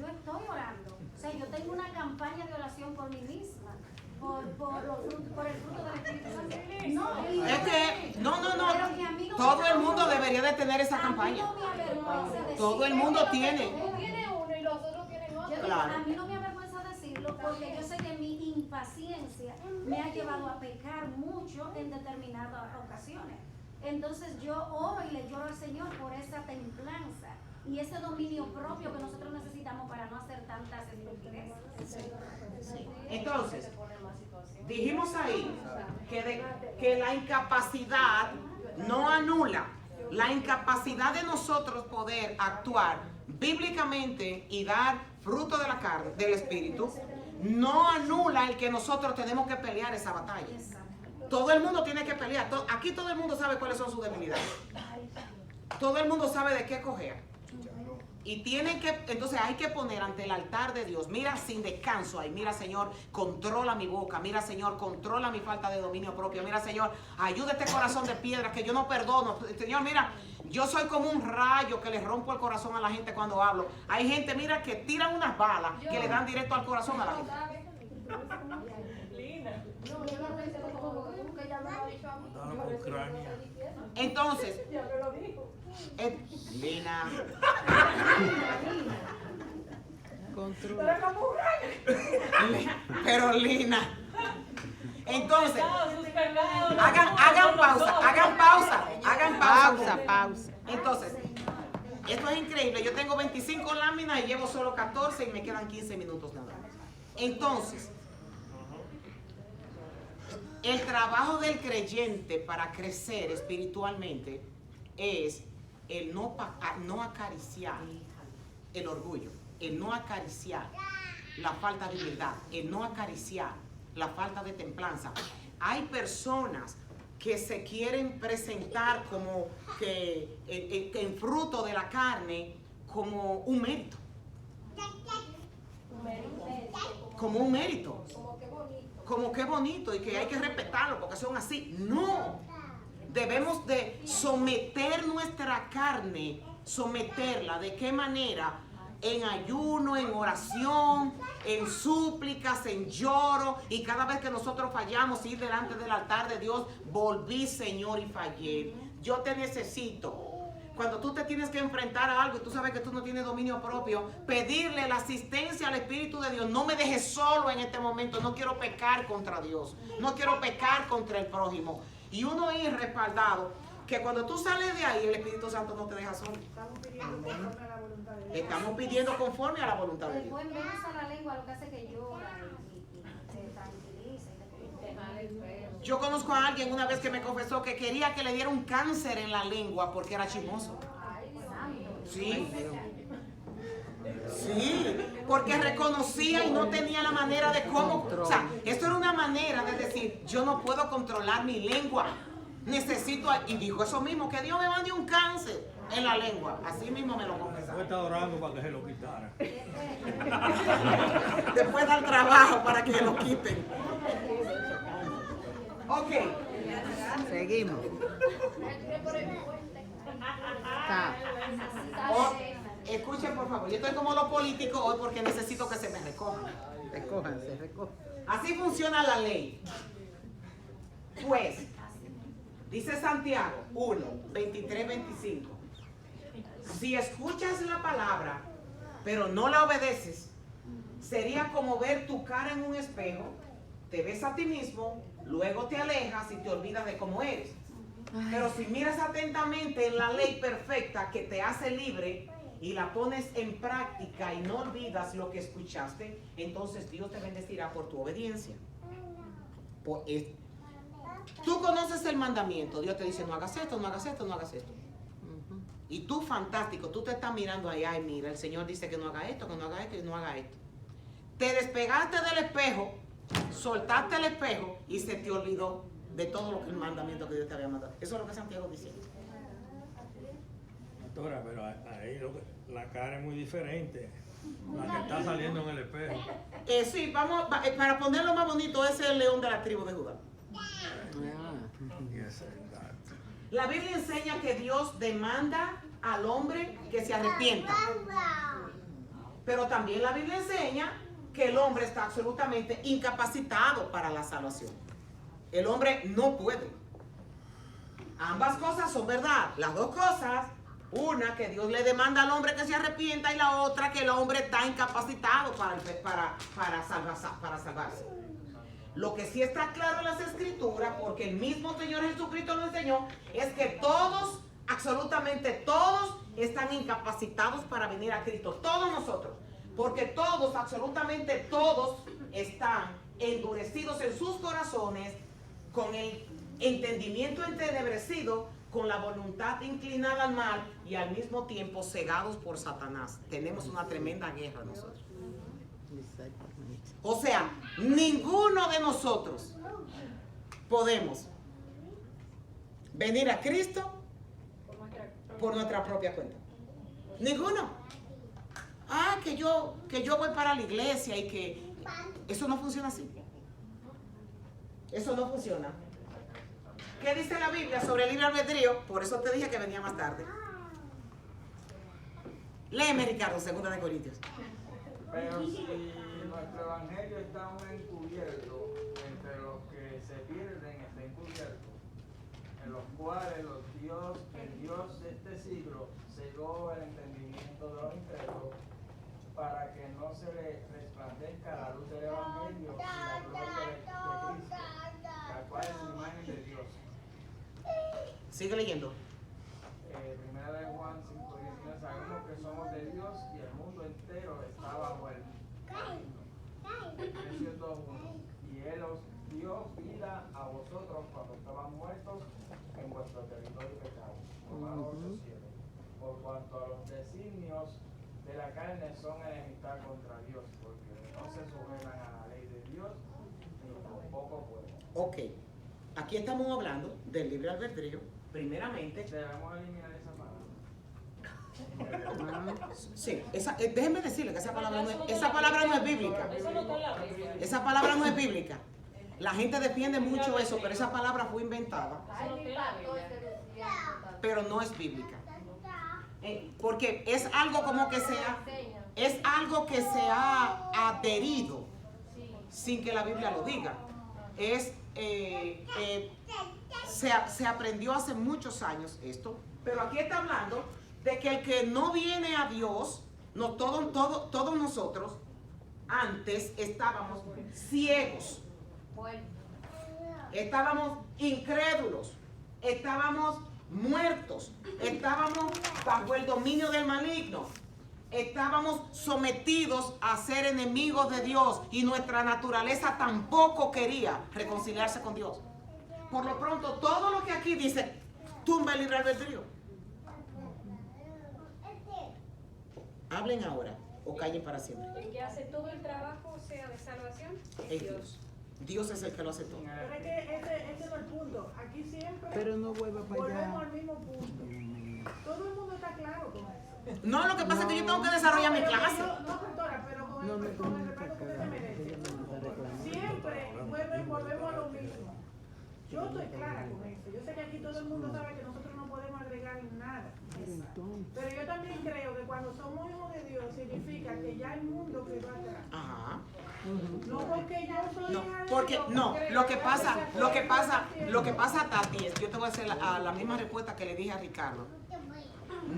estoy orando. O sea, yo tengo una campaña de oración por mí misma, por el fruto del Espíritu Santo. No, y Es que, no. pero que a mí no Todo me el mundo avergüenza. debería de tener esa A mí campaña. no me avergüenza decirlo. Todo el mundo tiene. Tú tienes uno y los otros tienen otro. Yo digo, Claro. a mí no me avergüenza decirlo porque yo sé que mi impaciencia me ha llevado a pecar mucho en determinadas ocasiones. Entonces yo oro y le lloro al Señor por esa templanza y ese dominio propio que nosotros necesitamos para no hacer tantas estupideces. Entonces, dijimos ahí que la incapacidad no anula la incapacidad de nosotros poder actuar bíblicamente y dar fruto de la carne, del Espíritu, no anula el que nosotros tenemos que pelear esa batalla. Todo el mundo tiene que pelear. Aquí todo el mundo sabe cuáles son sus debilidades. Todo el mundo sabe de qué coger. Y tienen que, entonces hay que poner ante el altar de Dios, mira sin descanso ahí, mira Señor, controla mi boca, mira Señor, controla mi falta de dominio propio, mira Señor, ayuda este corazón de piedra que yo no perdono, Señor, mira, yo soy como un rayo que le rompo el corazón a la gente cuando hablo. Hay gente, mira, que tiran unas balas que le dan directo al corazón a la gente. Entonces, Lina, Controla. pero Lina, entonces, Sus pecados, hagan pausa. Pausa. Entonces, esto es increíble. Yo tengo 25 láminas y llevo solo 14 y me quedan 15 minutos nada más. Entonces, el trabajo del creyente para crecer espiritualmente es el no acariciar el orgullo, el no acariciar la falta de humildad, el no acariciar la falta de templanza. Hay personas que se quieren presentar como que en fruto de la carne como un mérito. Como un mérito. Como que bonito y que hay que respetarlo porque son así. No. Debemos de someter nuestra carne, someterla. ¿De qué manera? En ayuno, en oración, en súplicas, en lloro. Y cada vez que nosotros fallamos, ir delante del altar de Dios, volví, Señor, y fallé. Yo te necesito. Cuando tú te tienes que enfrentar a algo y tú sabes que tú no tienes dominio propio, pedirle la asistencia al Espíritu de Dios. No me dejes solo en este momento. No quiero pecar contra Dios. No quiero pecar contra el prójimo. Y uno es respaldado que cuando tú sales de ahí, el Espíritu Santo no te deja solo. Estamos pidiendo conforme a la voluntad de Dios. Estamos pidiendo conforme a la voluntad de El Dios. buen beso a la lengua lo que hace que llora y se tranquiliza y te Yo conozco a alguien una vez que me confesó que quería que le diera un cáncer en la lengua porque era chismoso. Sí. Sí, porque reconocía y no tenía la manera de cómo. O sea, esto era una manera de decir, yo no puedo controlar mi lengua. Necesito, y dijo eso mismo, que Dios me mande un cáncer en la lengua. Así mismo me lo confesaba. Después está orando para que se lo quitara. Después da el trabajo para que lo quiten. Ok. Seguimos. Está. Oh, escuchen por favor, yo estoy como los políticos hoy porque necesito que se me recojan. Recójanse, recojan. Así funciona la ley. Pues, dice Santiago 1, 23, 25. Si escuchas la palabra, pero no la obedeces, sería como ver tu cara en un espejo, te ves a ti mismo, luego te alejas y te olvidas de cómo eres. Pero si miras atentamente en la ley perfecta que te hace libre y la pones en práctica y no olvidas lo que escuchaste, entonces Dios te bendecirá por tu obediencia. Tú conoces el mandamiento, Dios te dice no hagas esto, no hagas esto, no hagas esto. Y tú fantástico, tú te estás mirando ahí, ay mira, el Señor dice que no haga esto, que no haga esto y no haga esto. Te despegaste del espejo, soltaste el espejo y se te olvidó de todo lo que el mandamiento que Dios te había mandado. Eso es lo que Santiago dice. Doctora, pero ahí la cara es muy diferente. La que está saliendo en el espejo. Sí, para ponerlo más bonito, ese es el león de la tribu de Judá. Y ese es el gato. La Biblia enseña que Dios demanda al hombre que se arrepienta. Pero también la Biblia enseña que el hombre está absolutamente incapacitado para la salvación. El hombre no puede. Ambas cosas son verdad. Las dos cosas, una que Dios le demanda al hombre que se arrepienta y la otra que el hombre está incapacitado para salvarse. Lo que sí está claro en las Escrituras, porque el mismo Señor Jesucristo lo enseñó, es que todos, absolutamente todos, están incapacitados para venir a Cristo. Todos nosotros. Porque todos, absolutamente todos, están endurecidos en sus corazones, con el entendimiento entenebrecido, con la voluntad inclinada al mal y al mismo tiempo cegados por Satanás. Tenemos una tremenda guerra nosotros. O sea, ninguno de nosotros podemos venir a Cristo por nuestra propia cuenta. Ninguno. Ah, que yo voy para la iglesia y que eso no funciona así. Eso no funciona. ¿Qué dice la Biblia sobre el libre albedrío? Por eso te dije que venía más tarde. Léeme, Ricardo, 2 de Corintios. Pero si nuestro evangelio está aún encubierto, entre los que se pierden está encubierto, en los cuales el Dios de este siglo cegó el entendimiento de los incrédulos, para que no se le resplandezca la luz del evangelio y la gloria de Cristo, la cual es la imagen de Dios. Sigue leyendo. Primera de Juan 5:19, sabemos que somos de Dios y el mundo entero está bajo el Efesios 2:1. Y Él os dio vida a vosotros cuando estaban muertos en vuestro territorio de pecado. Romanos 8:7. Por cuanto a los designios de la carne son enemistad contra Dios, porque no se sujetan a la ley de Dios, ni tampoco pueden. Ok. Aquí estamos hablando del libre albedrío. Primeramente. Debemos eliminar esa palabra. Sí, déjenme decirle que esa palabra no es bíblica. Eso no está en la Biblia. Esa palabra no es bíblica. La gente defiende mucho eso, pero esa palabra fue inventada. Pero no es bíblica. Porque es algo como que es algo que se ha adherido sin que la Biblia lo diga. Se aprendió hace muchos años esto, pero aquí está hablando de que el que no viene a Dios, no, todos nosotros antes estábamos ciegos, estábamos incrédulos, estábamos muertos, estábamos bajo el dominio del maligno, estábamos sometidos a ser enemigos de Dios y nuestra naturaleza tampoco quería reconciliarse con Dios. Por lo pronto, todo lo que aquí dice, tumba el libre albedrío. Hablen ahora o callen para siempre. El que hace todo el trabajo, sea de salvación, es Dios. Dios es el que lo hace todo. Pero es que ese no es el punto. Aquí siempre Pero no vuelva para allá. volvemos al mismo punto. Todo el mundo está claro con eso. No, lo que pasa es que yo tengo que desarrollar mi clase. No, doctora, pero con el respeto que usted se merece. Siempre volvemos a lo mismo. Yo estoy clara con eso. Yo sé que aquí todo el mundo sabe que nosotros no podemos agregar nada. Pero yo también creo que cuando somos hijos de Dios significa que ya el mundo quedó atrás. Ajá. No porque yo soy No, hija de porque Dios, no, creo lo que pasa pasa, Tati, es, yo te voy a hacer la misma respuesta que le dije a Ricardo.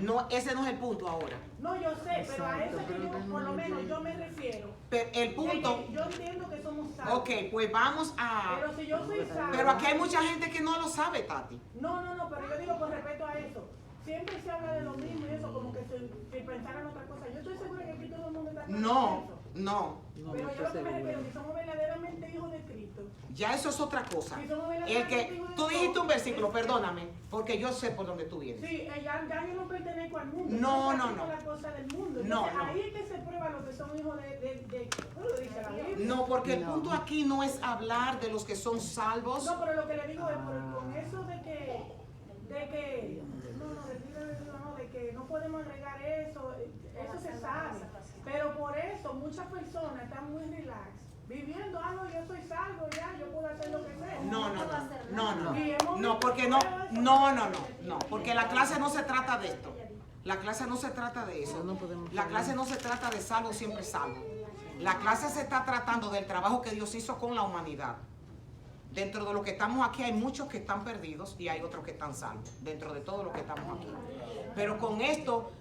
No, ese no es el punto ahora. No, yo sé, pero a eso que yo, por lo menos yo me refiero. Pero el punto. Yo entiendo que somos salvos. Ok, pues vamos a. Pero si yo soy salvo. Pero aquí hay mucha gente que no lo sabe, Tati. No, pero yo digo con respeto a eso. Siempre se habla de lo mismo y eso, como que si pensaran otra cosa. Yo estoy segura que aquí todo el mundo está claro No, con eso. no. Pero yo lo que me refiero, si somos verdaderamente hijos de Cristo. Ya eso es otra cosa. Si somos El verdaderamente que hijos de tú Dios, dijiste un versículo, perdóname, porque yo sé por dónde tú vienes. Sí, ya yo no pertenezco al mundo. No, yo no, practico no. la cosa del mundo. No, Entonces, no. ahí es que se prueba lo que son hijos ¿cómo lo dice la Biblia? No, porque el punto aquí no es hablar de los que son salvos. No, pero lo que le digo es con eso de que no podemos agregar eso se sabe. Pero por eso muchas personas están muy relax, viviendo, no, yo soy salvo, ya, yo puedo hacer lo que sea. No, porque no, porque la clase no se trata de esto. La clase no se trata de eso. No podemos La hablar. clase no se trata de salvo, siempre salvo. La clase se está tratando del trabajo que Dios hizo con la humanidad. Dentro de los que estamos aquí hay muchos que están perdidos y hay otros que están salvos. Dentro de todos los que estamos aquí. Pero con esto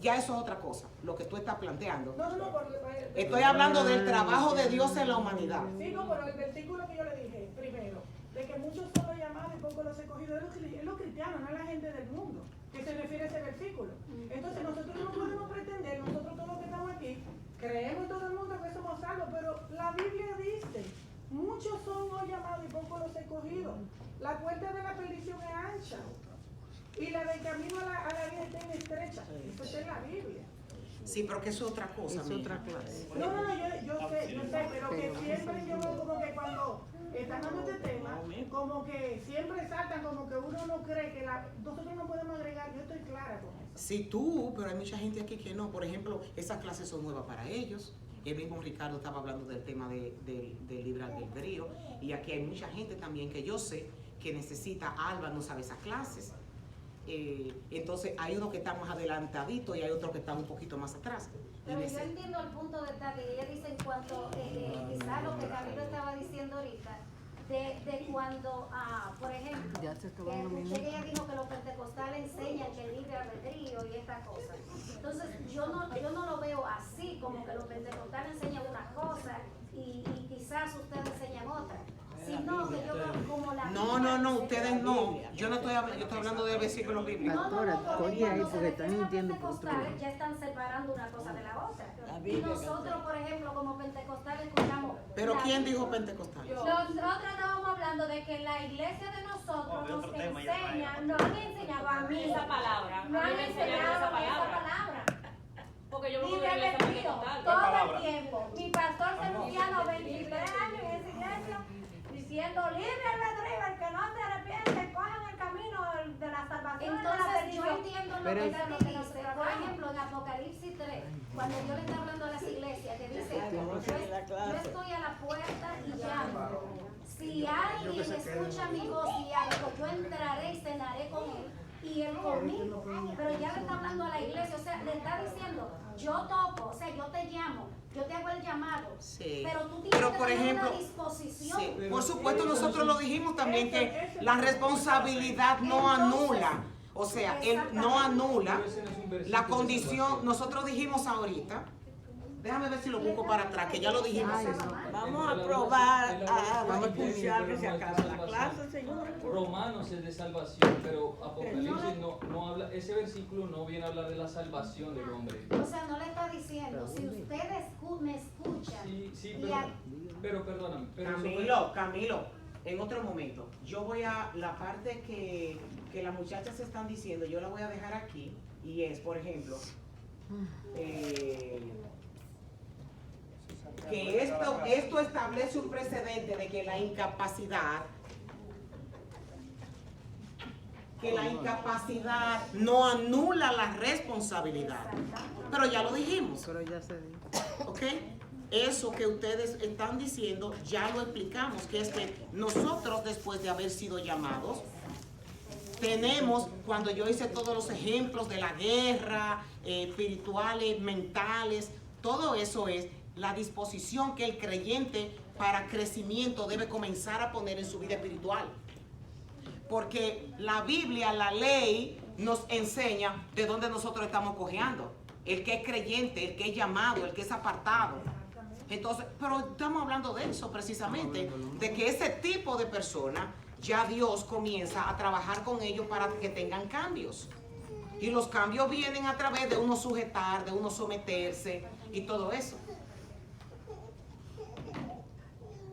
ya eso es otra cosa, lo que tú estás planteando. No, porque Estoy hablando del trabajo de Dios en la humanidad. sí, no, pero el versículo que yo le dije primero, de que muchos son los llamados y pocos los escogidos, es los cristianos, no es la gente del mundo, que se refiere a ese versículo. Entonces nosotros no podemos pretender, nosotros todos los que estamos aquí, creemos todo el mundo que somos salvos, pero la Biblia dice, muchos son los llamados y pocos los escogidos. La puerta de la perdición es ancha y la del camino a la vida está estrecha. Eso está en la Biblia. Sí, pero que eso es otra cosa. Es mija. otra clase. No, yo sé, pero que siempre yo veo como que cuando están dando este tema, como que siempre saltan, como que uno no cree que nosotros no podemos agregar, yo estoy clara con eso. Sí, tú, pero hay mucha gente aquí que no. Por ejemplo, esas clases son nuevas para ellos. El mismo Ricardo estaba hablando del tema del libre albedrío. Y aquí hay mucha gente también que yo sé que necesita. Alba no sabe esas clases. Entonces hay uno que está más adelantadito y hay otro que está un poquito más atrás. Pero yo entiendo el punto de Tati. Ella dice en cuanto, quizás lo que Camilo estaba diciendo ahorita, de cuando, por ejemplo, Ya se que acabaron los escuché que minutos. ella dijo que los pentecostales enseñan que el libre albedrío y estas cosas. Entonces, yo no lo veo así, como que los pentecostales enseñan una cosa y quizás ustedes enseñan otra. Sino que yo veo como la No, ustedes no. Yo no estoy hablando, yo estoy hablando de versículos bíblicos. Pastora, porque oye ahí cuando se porque están refieren a mintiendo por otro pentecostales, lado. ya están separando una cosa de la otra. Y nosotros, por ejemplo, como pentecostales escuchamos. Pero la ¿quién Biblia. dijo pentecostal? Nosotros estábamos hablando de que la iglesia de nosotros nos enseña, no han enseñado a mí Esa palabra. no A mí han me enseñaron enseñado esa esa palabra. palabra. Porque yo me Y voy a la iglesia repetido pentecostal. todo el tiempo. Mi pastor Salustiano, 23 años en esa iglesia, diciendo libre albedrío, el que no se arrepiente, cojan el camino de la salvación. Entonces yo entiendo lo Pero que es- Tati dice. Por ejemplo, en Apocalipsis 3, cuando Dios le está hablando a las iglesias, que dice, yo estoy a la puerta y llamo. Si alguien escucha mi voz y algo, yo entraré y cenaré con él y él conmigo. Pero ya le está hablando a la iglesia, o sea, le está diciendo, yo toco, o sea, yo te llamo, yo te hago el llamado. Sí. Pero tú tienes Pero, que por tener ejemplo, una disposición. Sí, por supuesto nosotros lo dijimos también que la responsabilidad no anula, o sea, él no anula la condición. Nosotros dijimos ahorita, déjame ver si lo busco para atrás, que ya lo dijimos. Vamos a probar a escuchar que se acabe la clase, señor. Romanos es de salvación, pero Apocalipsis no habla, ese versículo no viene a hablar de la salvación del hombre. O sea, no le está diciendo, si ustedes me escuchan. Sí, y pero perdóname. Pero Camilo, en otro momento, yo voy a la parte que las muchachas están diciendo, yo la voy a dejar aquí, y es, por ejemplo, que esto establece un precedente de que la incapacidad no anula la responsabilidad. Pero ya lo dijimos, Pero ya se dijo. ¿ok? Eso que ustedes están diciendo ya lo explicamos, que es que nosotros, después de haber sido llamados, tenemos, cuando yo hice todos los ejemplos de la guerra, espirituales, mentales, todo eso es la disposición que el creyente para crecimiento debe comenzar a poner en su vida espiritual. Porque la Biblia, la ley, nos enseña de dónde nosotros estamos cojeando. El que es creyente, el que es llamado, el que es apartado. Entonces, pero estamos hablando de eso precisamente, de que ese tipo de personas, ya Dios comienza a trabajar con ellos para que tengan cambios. Y los cambios vienen a través de uno sujetar, de uno someterse y todo eso.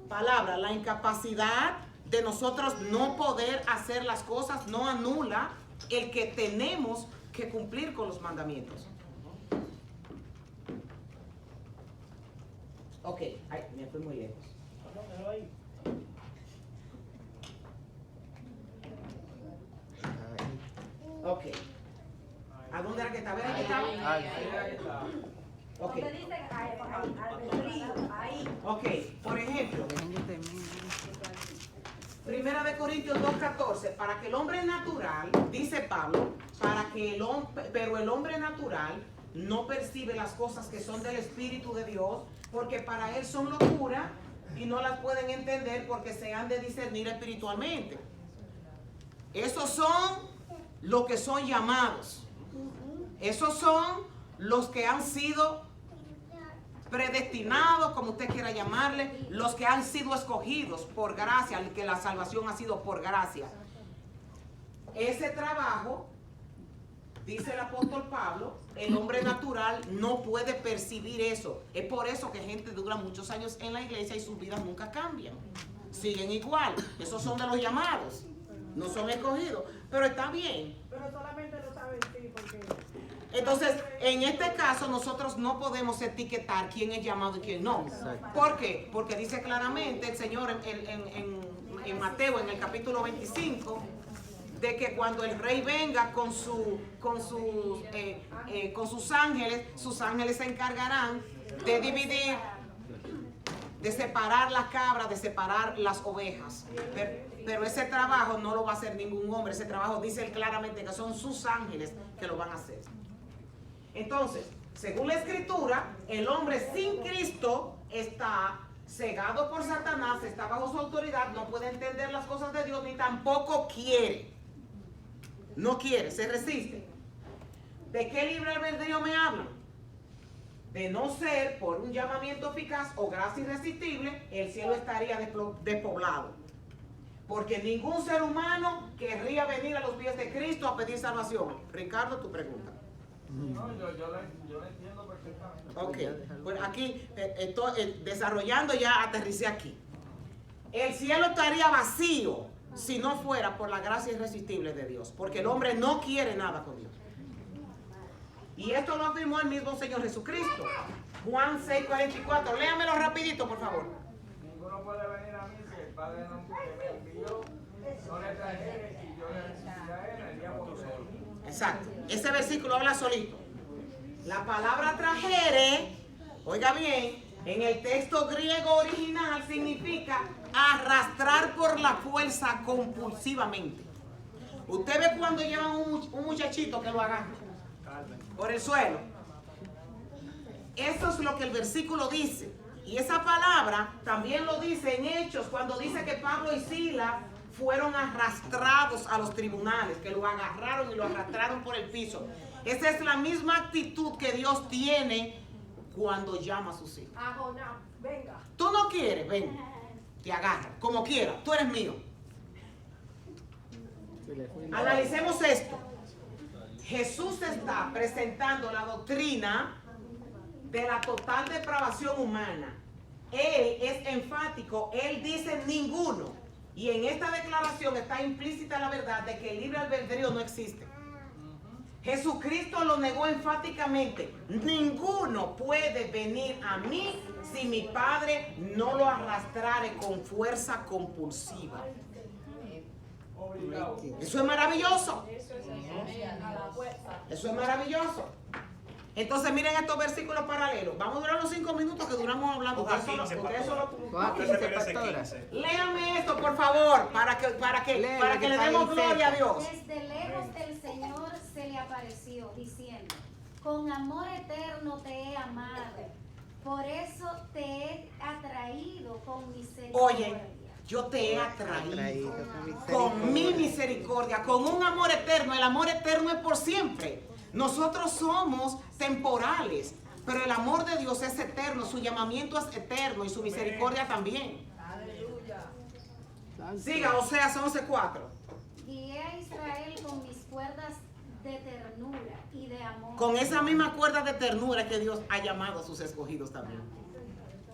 Palabra, la incapacidad de nosotros no poder hacer las cosas no anula el que tenemos que cumplir con los mandamientos. Ok, ay, me fui muy lejos. Ok. ¿A dónde era que estaba? ¿Era que estaba? Ok. donde dice albedrío, ahí. Ok, por ejemplo, Dejen que termine. Primera de Corintios 2:14, para que el hombre natural, dice Pablo, pero el hombre natural no percibe las cosas que son del Espíritu de Dios, porque para él son locura y no las pueden entender porque se han de discernir espiritualmente. Esos son los que son llamados. Esos son los que han sido predestinados, como usted quiera llamarle, los que han sido escogidos por gracia, que la salvación ha sido por gracia. Ese trabajo, dice el apóstol Pablo, el hombre natural no puede percibir eso. Es por eso que gente dura muchos años en la iglesia y sus vidas nunca cambian. Siguen igual. Esos son de los llamados. No son escogidos. Pero está bien. Pero solamente lo saben sí, porque... Entonces, en este caso, nosotros no podemos etiquetar quién es llamado y quién no. ¿Por qué? Porque dice claramente el Señor en Mateo, en el capítulo 25, de que cuando el rey venga con sus ángeles se encargarán de dividir, de separar las cabras, de separar las ovejas. Pero ese trabajo no lo va a hacer ningún hombre. Ese trabajo dice él claramente que son sus ángeles que lo van a hacer. Entonces, según la Escritura, el hombre sin Cristo está cegado por Satanás, está bajo su autoridad, no puede entender las cosas de Dios, ni tampoco quiere. No quiere, se resiste. ¿De qué libre albedrío me hablan? De no ser por un llamamiento eficaz o gracia irresistible, el cielo estaría despoblado. Porque ningún ser humano querría venir a los pies de Cristo a pedir salvación. Ricardo, tu pregunta. No, yo lo entiendo perfectamente. Ok, pues aquí, desarrollando ya aterricé aquí. El cielo estaría vacío si no fuera por la gracia irresistible de Dios, porque el hombre no quiere nada con Dios. Y esto lo afirmó el mismo Señor Jesucristo. Juan 6:44. Léamelo rapidito, por favor. Ninguno puede venir a mí si el Padre no me envió, no le trajere y yo le recibiré a él el día postrero. Exacto. Ese versículo habla solito. La palabra trajere, oiga bien, en el texto griego original significa arrastrar por la fuerza compulsivamente. Usted ve cuando llevan un muchachito que lo agarra por el suelo. Eso es lo que el versículo dice. Y esa palabra también lo dice en Hechos, cuando dice que Pablo y Silas fueron arrastrados a los tribunales, que lo agarraron y lo arrastraron por el piso. Esa es la misma actitud que Dios tiene cuando llama a sus hijos. Venga. Tú no quieres, ven, te agarra, como quiera, tú eres mío. Analicemos esto. Jesús está presentando la doctrina de la total depravación humana. Él es enfático, él dice ninguno. Y en esta declaración está implícita la verdad de que el libre albedrío no existe. Jesucristo lo negó enfáticamente. Ninguno puede venir a mí si mi Padre no lo arrastrare con fuerza compulsiva. Eso es maravilloso. Eso es maravilloso. Entonces miren estos versículos paralelos. Vamos a durar los 5 minutos que duramos hablando. Léame esto, por favor, para que le demos gloria a Dios. Desde lejos el Señor se le apareció diciendo: con amor eterno te he amado, por eso te he atraído con misericordia. Oye, yo te he atraído con mi misericordia, con un amor eterno. El amor eterno es por siempre. Nosotros somos temporales, pero el amor de Dios es eterno, su llamamiento es eterno y su misericordia también. Aleluya. Siga, Oseas 11:4. Guié a Israel con mis cuerdas de ternura y de amor. Con esa misma cuerda de ternura que Dios ha llamado a sus escogidos también.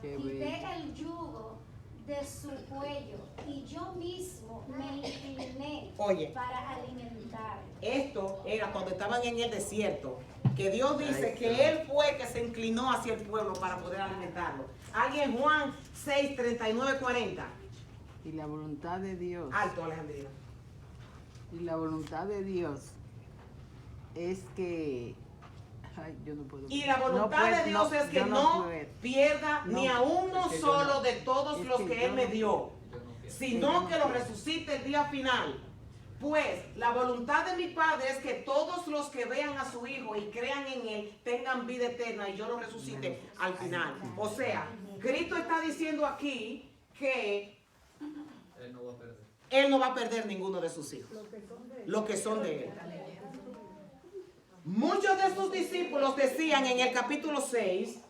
Quité el yugo de su cuello y yo mismo me incliné para alimentar. Esto era cuando estaban en el desierto, que Dios dice que Él fue que se inclinó hacia el pueblo para poder alimentarlo. Alguien, Juan 6, 39, 40. Y la voluntad de Dios. Alto, Alejandrina. Y la voluntad de Dios es que... Ay, yo no puedo. Y la voluntad de Dios es que no pierda ni a uno solo de todos los que Él me dio. sino que lo resucite el día final. Pues la voluntad de mi Padre es que todos los que vean a su Hijo y crean en Él tengan vida eterna y yo lo resucite al final. O sea, Cristo está diciendo aquí que Él no va a perder ninguno de sus hijos, los que son de Él. Muchos de sus discípulos decían en el capítulo 6,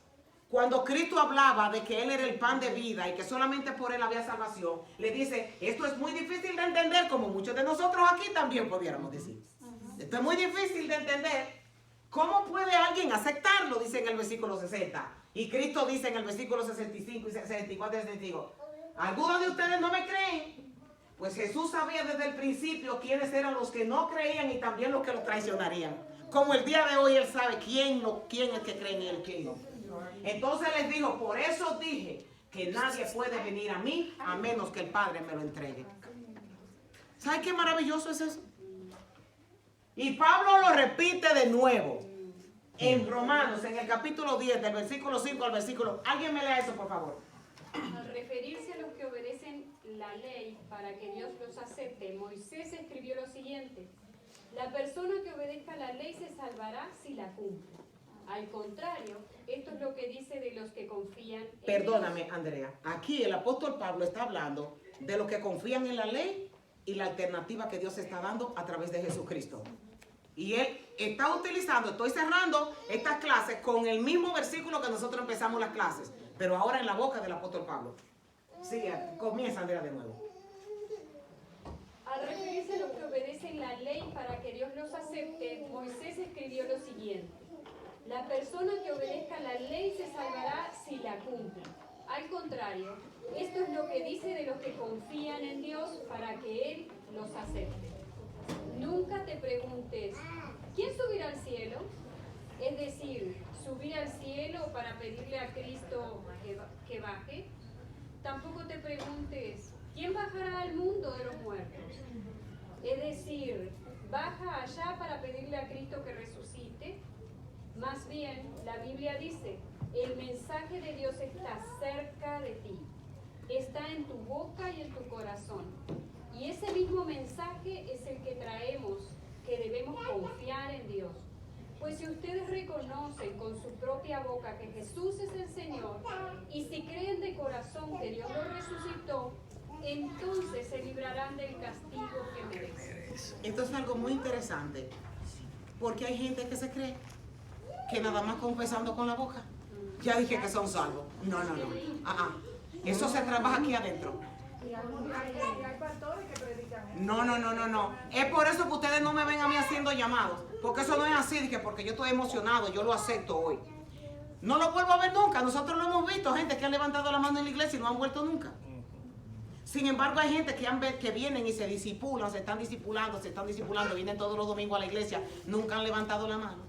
cuando Cristo hablaba de que Él era el pan de vida y que solamente por Él había salvación, le dice, esto es muy difícil de entender, como muchos de nosotros aquí también pudiéramos decir. Esto es muy difícil de entender. ¿Cómo puede alguien aceptarlo? Dice en el versículo 60. Y Cristo dice en el versículo 65 y 64 y 65, ¿algunos de ustedes no me creen? Pues Jesús sabía desde el principio quiénes eran los que no creían y también los que lo traicionarían. Como el día de hoy Él sabe quién es que cree en Él, quién no. Entonces les dijo, por eso dije que nadie puede venir a mí a menos que el Padre me lo entregue. ¿Sabe qué maravilloso es eso? Y Pablo lo repite de nuevo en Romanos, en el capítulo 10, del versículo 5 al versículo. ¿Alguien me lea eso, por favor? Al referirse a los que obedecen la ley para que Dios los acepte, Moisés escribió lo siguiente: la persona que obedezca la ley se salvará si la cumple. Al contrario, esto es lo que dice de los que confían en Perdóname, Dios. Andrea. Aquí el apóstol Pablo está hablando de los que confían en la ley y la alternativa que Dios está dando a través de Jesucristo. Y él está utilizando, estoy cerrando estas clases con el mismo versículo que nosotros empezamos las clases, pero ahora en la boca del apóstol Pablo. Sigue, comienza Andrea de nuevo. Al referirse a los que obedecen la ley para que Dios los acepte, Moisés escribió lo siguiente: la persona que obedezca la ley se salvará si la cumple. Al contrario, esto es lo que dice de los que confían en Dios para que Él los acepte. Nunca te preguntes, ¿quién subirá al cielo? Es decir, subir al cielo para pedirle a Cristo que baje. Tampoco te preguntes, ¿quién bajará al mundo de los muertos? Es decir, baja allá para pedirle a Cristo que resucite. Más bien, la Biblia dice, el mensaje de Dios está cerca de ti, está en tu boca y en tu corazón. Y ese mismo mensaje es el que traemos, que debemos confiar en Dios. Pues si ustedes reconocen con su propia boca que Jesús es el Señor, y si creen de corazón que Dios lo resucitó, entonces se librarán del castigo que merecen. Esto es algo muy interesante, porque hay gente que se cree que nada más confesando con la boca, ya dije que son salvos. No. Eso se trabaja aquí adentro. Y hay pastores que predican eso. No. Es por eso que ustedes no me ven a mí haciendo llamados, porque eso no es así, dije, porque yo estoy emocionado, yo lo acepto hoy. No lo vuelvo a ver nunca. Nosotros lo hemos visto, gente que ha levantado la mano en la iglesia y no han vuelto nunca. Sin embargo, hay gente que vienen y se disipulan, se están disipulando, vienen todos los domingos a la iglesia, nunca han levantado la mano.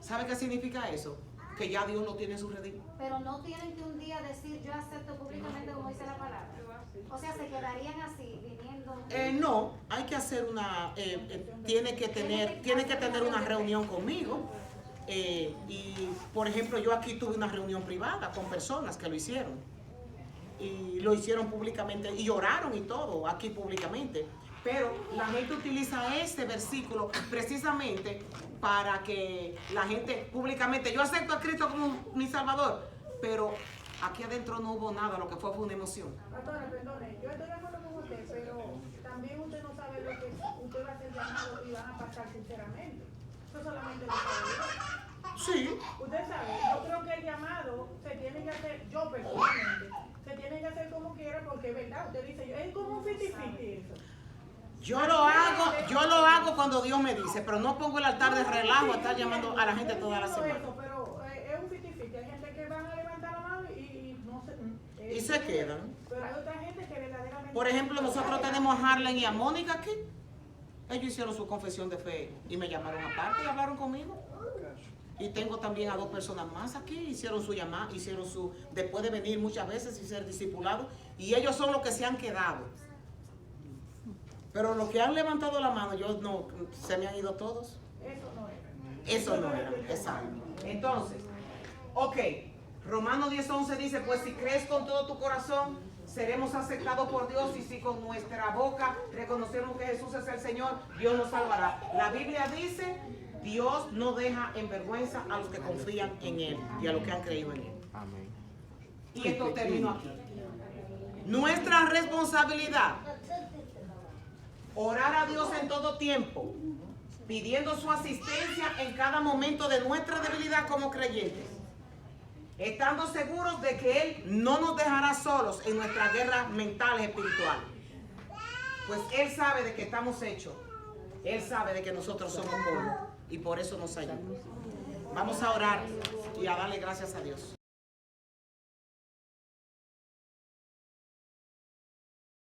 ¿Sabe qué significa eso? Que ya Dios lo tiene en su redil. Pero no tienen que un día decir yo acepto públicamente como dice la palabra. O sea, se quedarían así, viniendo. No, hay que hacer una, tiene que tener una reunión conmigo. Y por ejemplo, yo aquí tuve una reunión privada con personas que lo hicieron. Y lo hicieron públicamente y oraron y todo aquí públicamente. Pero la gente utiliza este versículo precisamente para que la gente públicamente, yo acepto a Cristo como mi Salvador, pero aquí adentro no hubo nada, lo que fue una emoción. Pastora, perdone, yo estoy de acuerdo con usted, pero también usted no sabe lo que usted va a ser llamado y van a pasar sinceramente. Eso solamente lo sabe Dios. Sí. Usted sabe, yo creo que el llamado se tiene que hacer, yo personalmente, se tiene que hacer como quiera porque es verdad, usted dice, es como un 50-50 eso. Yo lo hago cuando Dios me dice, pero no pongo el altar de relajo a estar llamando a la gente toda la semana. Pero es un 50-50, hay gente que van a levantar la mano y no se... Y se quedan. Pero hay otra gente que verdaderamente... Por ejemplo, nosotros tenemos a Harlen y a Mónica aquí. Ellos hicieron su confesión de fe y me llamaron aparte y hablaron conmigo. Y tengo también a 2 personas más aquí, hicieron su llamada, después de venir muchas veces y ser discipulados, y ellos son los que se han quedado. Pero los que han levantado la mano, yo no, se me han ido todos. Eso no era, exacto. Entonces, ok, Romanos 10:11 dice, pues si crees con todo tu corazón seremos aceptados por Dios, y si con nuestra boca reconocemos que Jesús es el Señor, Dios nos salvará. La Biblia dice, Dios no deja en vergüenza a los que confían en Él y a los que han creído en Él. Amén. Y esto termino aquí. Nuestra responsabilidad, orar a Dios en todo tiempo, pidiendo su asistencia en cada momento de nuestra debilidad como creyentes, estando seguros de que Él no nos dejará solos en nuestras guerras mentales espirituales. Pues Él sabe de que estamos hechos. Él sabe de que nosotros somos polvo y por eso nos ayuda. Vamos a orar y a darle gracias a Dios.